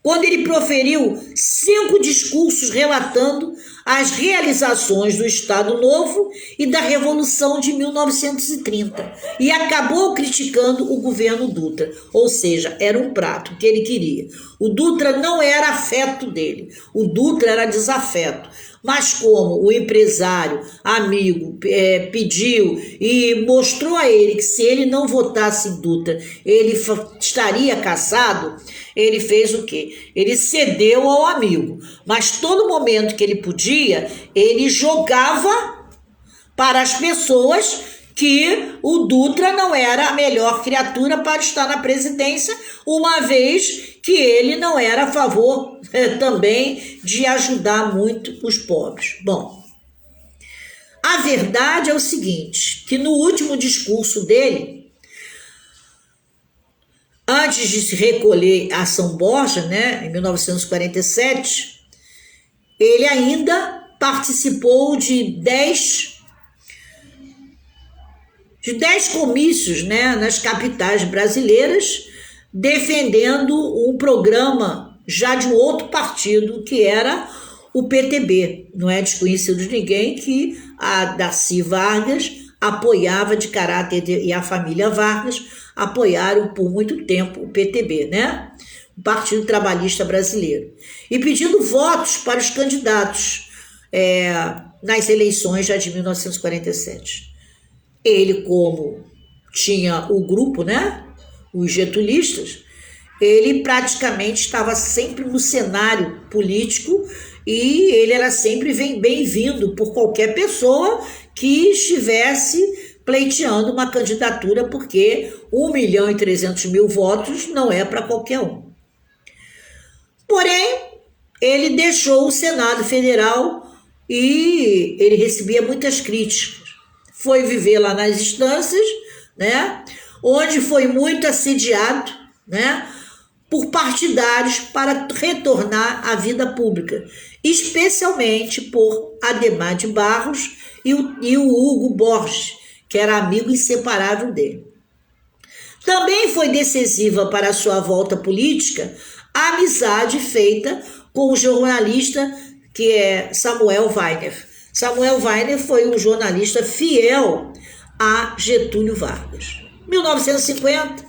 Quando ele proferiu 5 discursos relatando as realizações do Estado Novo e da Revolução de 1930 e acabou criticando o governo Dutra, ou seja, era um prato que ele queria. O Dutra não era afeto dele, o Dutra era desafeto. Mas como o empresário, amigo, pediu e mostrou a ele que se ele não votasse em Dutra, ele estaria cassado, ele fez o quê? Ele cedeu ao amigo. Mas todo momento que ele podia, ele jogava para as pessoas que o Dutra não era a melhor criatura para estar na presidência, uma vez que ele não era a favor também de ajudar muito os pobres. Bom, a verdade é o seguinte, que no último discurso dele, antes de se recolher a São Borja, né, em 1947, ele ainda participou de 10 comícios, né, nas capitais brasileiras, defendendo um programa já de um outro partido, que era o PTB. Não é desconhecido de ninguém que a Darcy Vargas apoiava de caráter, e a família Vargas apoiaram por muito tempo o PTB, né? O Partido Trabalhista Brasileiro. E pedindo votos para os candidatos nas eleições já de 1947. Ele, como tinha o grupo, né, os getulistas, ele praticamente estava sempre no cenário político e ele era sempre bem-vindo por qualquer pessoa que estivesse pleiteando uma candidatura, porque 1.300.000 votos não é para qualquer um. Porém, ele deixou o Senado Federal e ele recebia muitas críticas. Foi viver lá nas instâncias, né, onde foi muito assediado, né, por partidários para retornar à vida pública, especialmente por Adhemar de Barros e o Hugo Borges, que era amigo inseparável dele. Também foi decisiva para a sua volta política a amizade feita com o jornalista que é Samuel Weiner. Samuel Weiner foi um jornalista fiel a Getúlio Vargas. Em 1950,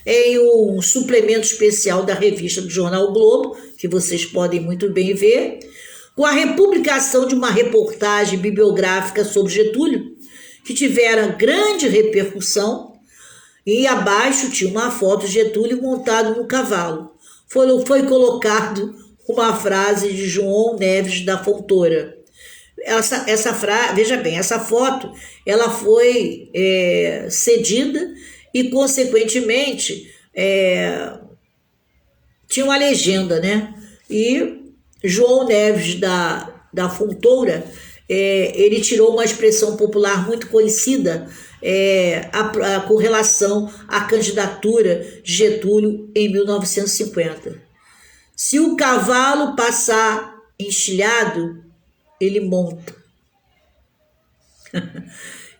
em um suplemento especial da revista do Jornal o Globo, que vocês podem muito bem ver, com a republicação de uma reportagem bibliográfica sobre Getúlio, que tivera grande repercussão, e abaixo tinha uma foto de Getúlio montado no cavalo. Foi colocado uma frase de João Neves da Fontoura. Essa frase, veja bem, essa foto ela foi cedida e, consequentemente, tinha uma legenda, né? E João Neves da Fontoura, ele tirou uma expressão popular muito conhecida com relação à candidatura de Getúlio em 1950. Se o cavalo passar enxilhado, ele monta.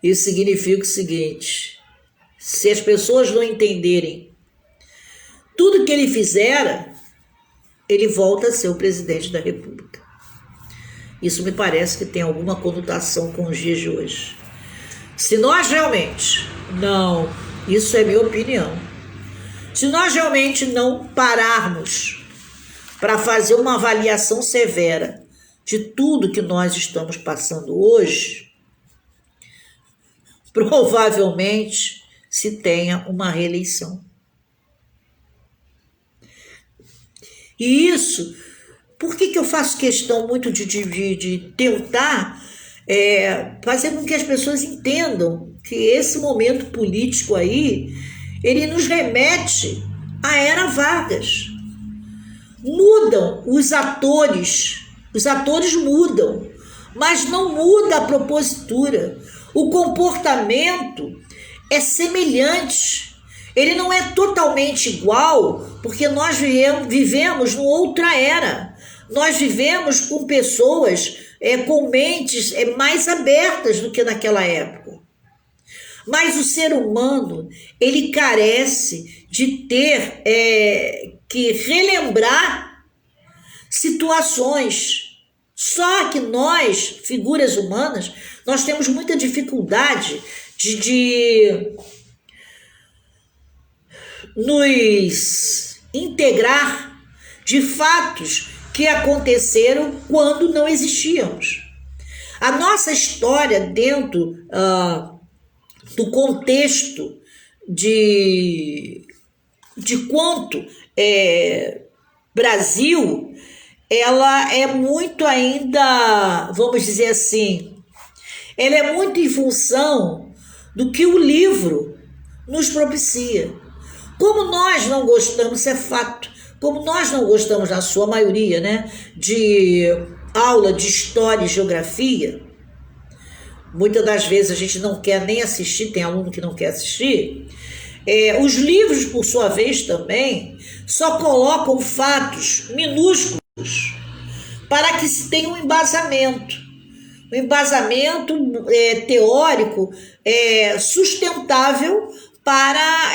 Isso significa o seguinte: se as pessoas não entenderem tudo que ele fizera, ele volta a ser o presidente da República. Isso me parece que tem alguma conotação com os dias de hoje. Se nós realmente não, isso é minha opinião, se nós realmente não pararmos para fazer uma avaliação severa de tudo que nós estamos passando hoje, provavelmente se tenha uma reeleição. E isso, por que eu faço questão muito de tentar fazer com que as pessoas entendam que esse momento político aí, ele nos remete à era Vargas. Mudam os atores mudam, mas não muda a propositura. O comportamento é semelhante, ele não é totalmente igual, porque nós vivemos numa outra era. Nós vivemos com pessoas com mentes mais abertas do que naquela época. Mas o ser humano, ele carece de ter que relembrar situações. Só que nós, figuras humanas, nós temos muita dificuldade de nos integrar de fatos que aconteceram quando não existíamos. A nossa história dentro do contexto de quanto Brasil, ela é muito ainda, vamos dizer assim, ela é muito em função do que o livro nos propicia. Como nós não gostamos, isso é fato, como nós não gostamos, na sua maioria, né, de aula de história e geografia, muitas das vezes a gente não quer nem assistir, tem aluno que não quer assistir, os livros, por sua vez, também só colocam fatos minúsculos para que se tenha um embasamento teórico sustentável para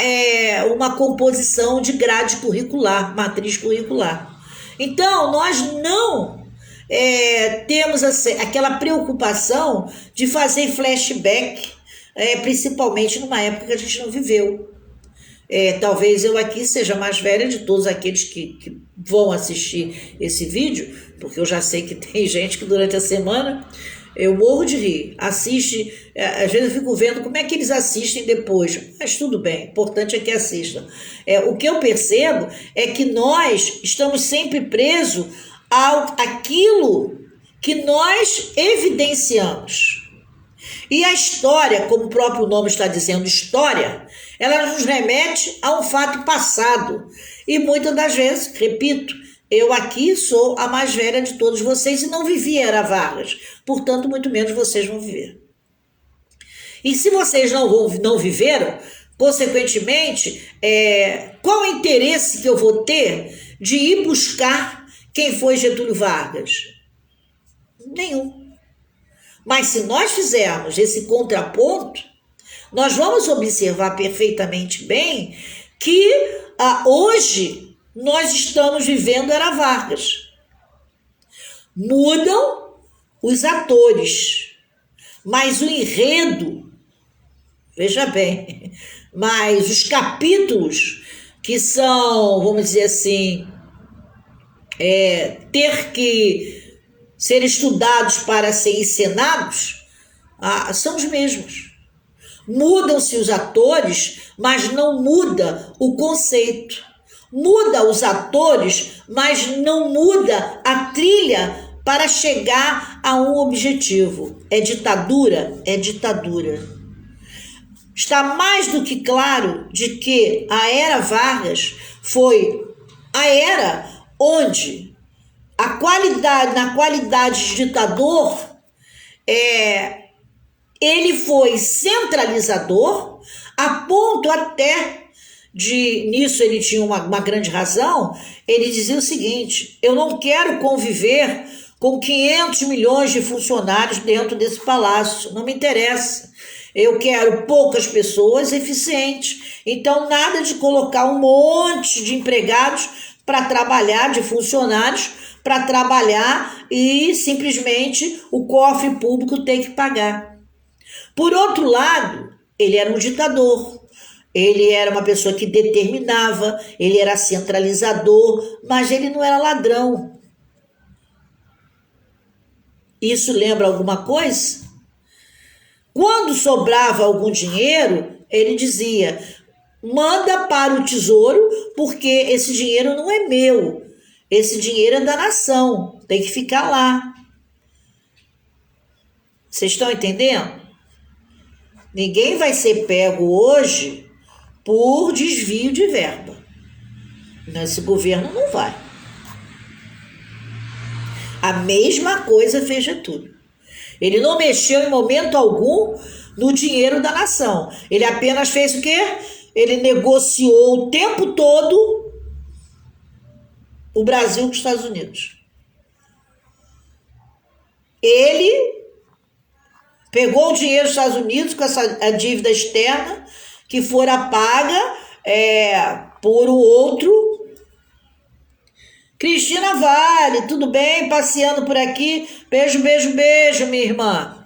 uma composição de grade curricular, matriz curricular. Então, nós não temos aquela preocupação de fazer flashback, principalmente numa época que a gente não viveu. Talvez eu aqui seja mais velha de todos aqueles que vão assistir esse vídeo, porque eu já sei que tem gente que durante a semana eu morro de rir, assiste, às vezes eu fico vendo como é que eles assistem depois, mas tudo bem, o importante é que assistam. O que eu percebo é que nós estamos sempre presos àquilo que nós evidenciamos. E a história, como o próprio nome está dizendo, história, ela nos remete a um fato passado. E muitas das vezes, repito, eu aqui sou a mais velha de todos vocês e não vivi a Era Vargas. Portanto, muito menos vocês vão viver. E se vocês não viveram, consequentemente, qual o interesse que eu vou ter de ir buscar quem foi Getúlio Vargas? Nenhum. Mas se nós fizermos esse contraponto, nós vamos observar perfeitamente bem que hoje nós estamos vivendo Era Vargas. Mudam os atores, mas o enredo, veja bem, mas os capítulos que são, vamos dizer assim, ter que ser estudados para ser encenados, são os mesmos. Mudam-se os atores, mas não muda o conceito. Muda os atores, mas não muda a trilha para chegar a um objetivo. É ditadura? É ditadura. Está mais do que claro de que a Era Vargas foi a era onde na qualidade de ditador, ele foi centralizador, a ponto até nisso ele tinha uma grande razão, ele dizia o seguinte: eu não quero conviver com 500 milhões de funcionários dentro desse palácio. Não me interessa. Eu quero poucas pessoas eficientes. Então, nada de colocar um monte de empregados para trabalhar, de funcionários, para trabalhar e simplesmente o cofre público tem que pagar. Por outro lado, ele era um ditador. Ele era uma pessoa que determinava, ele era centralizador, mas ele não era ladrão. Isso lembra alguma coisa? Quando sobrava algum dinheiro, ele dizia: manda para o tesouro, porque esse dinheiro não é meu. Esse dinheiro é da nação, tem que ficar lá. Vocês estão entendendo? Ninguém vai ser pego hoje por desvio de verba. Nesse governo não vai. A mesma coisa fez Getúlio. Ele não mexeu em momento algum no dinheiro da nação. Ele apenas fez o quê? Ele negociou o tempo todo o Brasil com os Estados Unidos. Ele pegou o dinheiro dos Estados Unidos com a dívida externa que fora paga por o outro. Cristina Vale, tudo bem? Passeando por aqui. Beijo, beijo, beijo, minha irmã.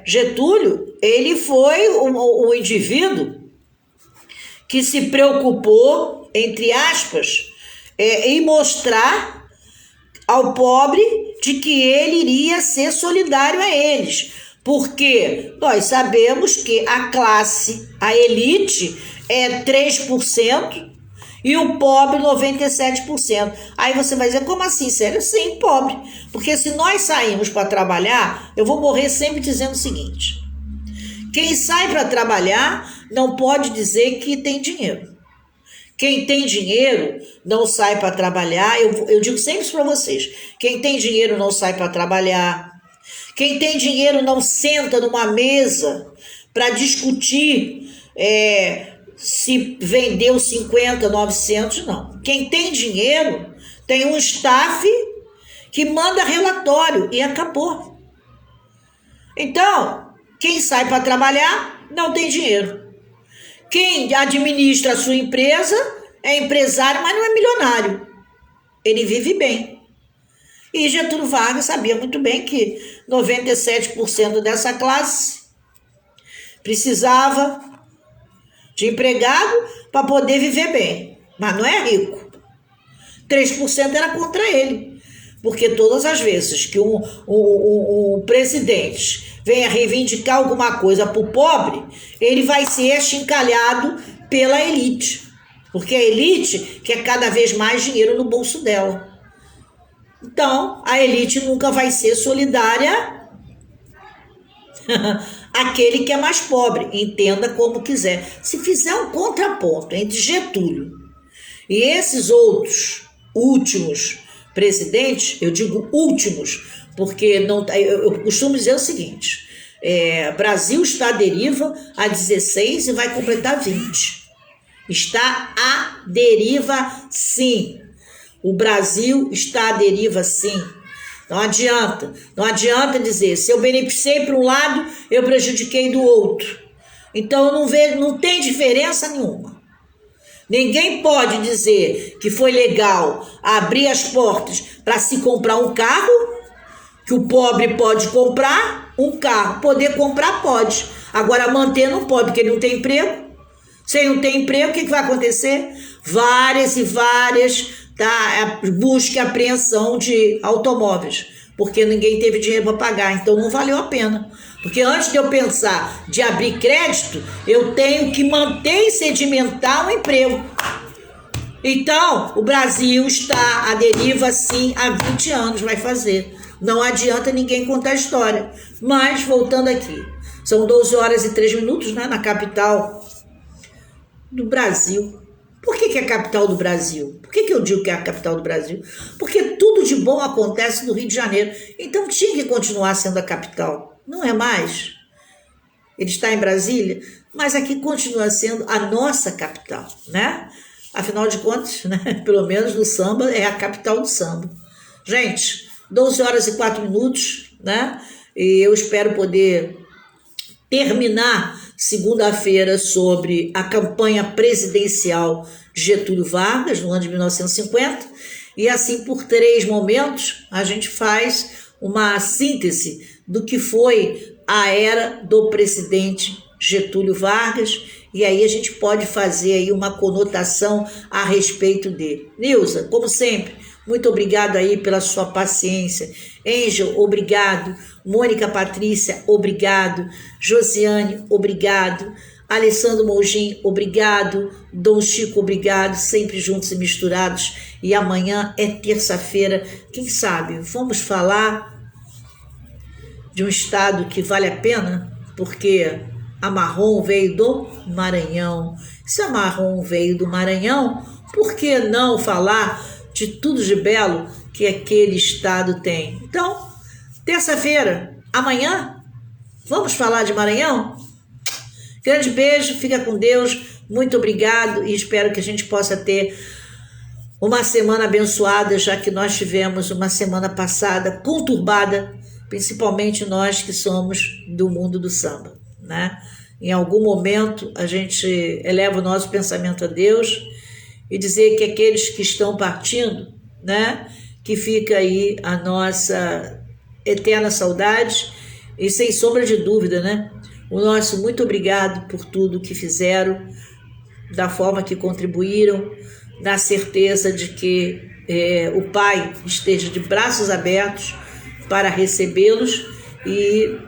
Getúlio, ele foi o indivíduo que se preocupou, entre aspas, em mostrar ao pobre de que ele iria ser solidário a eles. Porque nós sabemos que a classe, a elite, é 3% e o pobre 97%. Aí você vai dizer, como assim, sério? Sim, pobre. Porque se nós saímos para trabalhar, eu vou morrer sempre dizendo o seguinte: quem sai para trabalhar não pode dizer que tem dinheiro. Quem tem dinheiro não sai para trabalhar. Eu digo sempre isso para vocês: quem tem dinheiro não sai para trabalhar. Quem tem dinheiro não senta numa mesa para discutir se vendeu 50, 900, não. Quem tem dinheiro tem um staff que manda relatório e acabou. Então, quem sai para trabalhar não tem dinheiro. Quem administra a sua empresa é empresário, mas não é milionário. Ele vive bem. E Getúlio Vargas sabia muito bem que 97% dessa classe precisava de empregado para poder viver bem, mas não é rico. 3% era contra ele, porque todas as vezes que um presidente venha reivindicar alguma coisa para o pobre, ele vai ser achincalhado pela elite, porque a elite quer cada vez mais dinheiro no bolso dela. Então, a elite nunca vai ser solidária àquele que é mais pobre. Entenda como quiser. Se fizer um contraponto entre Getúlio e esses outros últimos presidentes, eu digo últimos, porque eu costumo dizer o seguinte: Brasil está à deriva há 16 e vai completar 20. Está à deriva, sim. O Brasil está à deriva, sim. Não adianta dizer, se eu beneficiei para um lado, eu prejudiquei do outro. Então, não tem diferença nenhuma. Ninguém pode dizer que foi legal abrir as portas para se comprar um carro, que o pobre pode comprar um carro. Poder comprar pode. Agora, manter não pode, porque ele não tem emprego. Se ele não tem emprego, o que vai acontecer? Várias e várias busca e apreensão de automóveis, porque ninguém teve dinheiro para pagar, então não valeu a pena. Porque antes de eu pensar de abrir crédito, eu tenho que manter e sedimentar um emprego. Então, o Brasil está à deriva, sim, há 20 anos vai fazer. Não adianta ninguém contar a história. Mas, voltando aqui, são 12 horas e 3 minutos, né, na capital do Brasil. Por que é a capital do Brasil? Por que eu digo que é a capital do Brasil? Porque tudo de bom acontece no Rio de Janeiro. Então tinha que continuar sendo a capital. Não é mais. Ele está em Brasília, mas aqui continua sendo a nossa capital, né? Afinal de contas, né? Pelo menos no samba é a capital do samba. Gente, 12 horas e 4 minutos, né? E eu espero poder terminar segunda-feira sobre a campanha presidencial de Getúlio Vargas, no ano de 1950, e assim por 3 momentos a gente faz uma síntese do que foi a era do presidente Getúlio Vargas, e aí a gente pode fazer aí uma conotação a respeito dele. Nilza, como sempre, muito obrigado aí pela sua paciência. Angel, obrigado. Mônica Patrícia, obrigado. Josiane, obrigado. Alessandro Mougin, obrigado. Dom Chico, obrigado. Sempre juntos e misturados. E amanhã é terça-feira. Quem sabe vamos falar de um estado que vale a pena? Porque a Marrom veio do Maranhão. Se a Marrom veio do Maranhão, por que não falar de tudo de belo que aquele estado tem? Então, terça-feira, amanhã, vamos falar de Maranhão? Grande beijo, fica com Deus, muito obrigado e espero que a gente possa ter uma semana abençoada, já que nós tivemos uma semana passada conturbada, principalmente nós que somos do mundo do samba, né? Em algum momento a gente eleva o nosso pensamento a Deus e dizer que aqueles que estão partindo, né, que fica aí a nossa eterna saudade e sem sombra de dúvida, né, o nosso muito obrigado por tudo que fizeram, da forma que contribuíram, na certeza de que o Pai esteja de braços abertos para recebê-los, e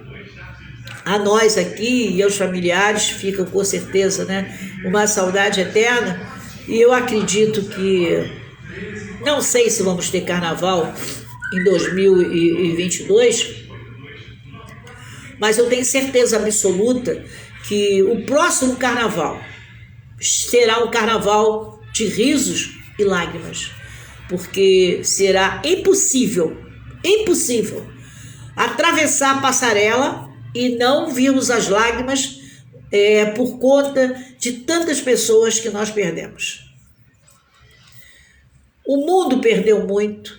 a nós aqui e aos familiares ficam com certeza, né, uma saudade eterna. E eu acredito que, não sei se vamos ter carnaval em 2022, mas eu tenho certeza absoluta que o próximo carnaval será um carnaval de risos e lágrimas, porque será impossível atravessar a passarela e não virmos as lágrimas por conta de tantas pessoas que nós perdemos. O mundo perdeu muito,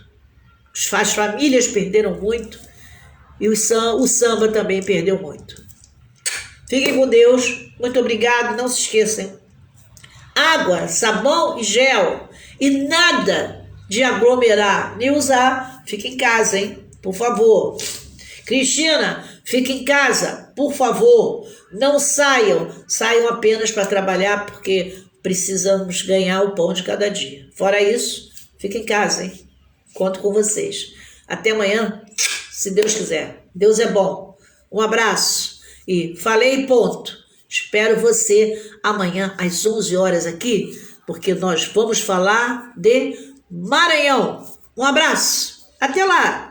as famílias perderam muito e o samba também perdeu muito. Fiquem com Deus, muito obrigado, não se esqueçam. Água, sabão e gel, e nada de aglomerar nem usar. Fica em casa, hein? Por favor. Cristina, fique em casa, por favor. Não saiam apenas para trabalhar, porque precisamos ganhar o pão de cada dia. Fora isso, fique em casa, hein? Conto com vocês. Até amanhã, se Deus quiser. Deus é bom. Um abraço e falei ponto. Espero você amanhã às 11 horas aqui, porque nós vamos falar de Maranhão. Um abraço. Até lá.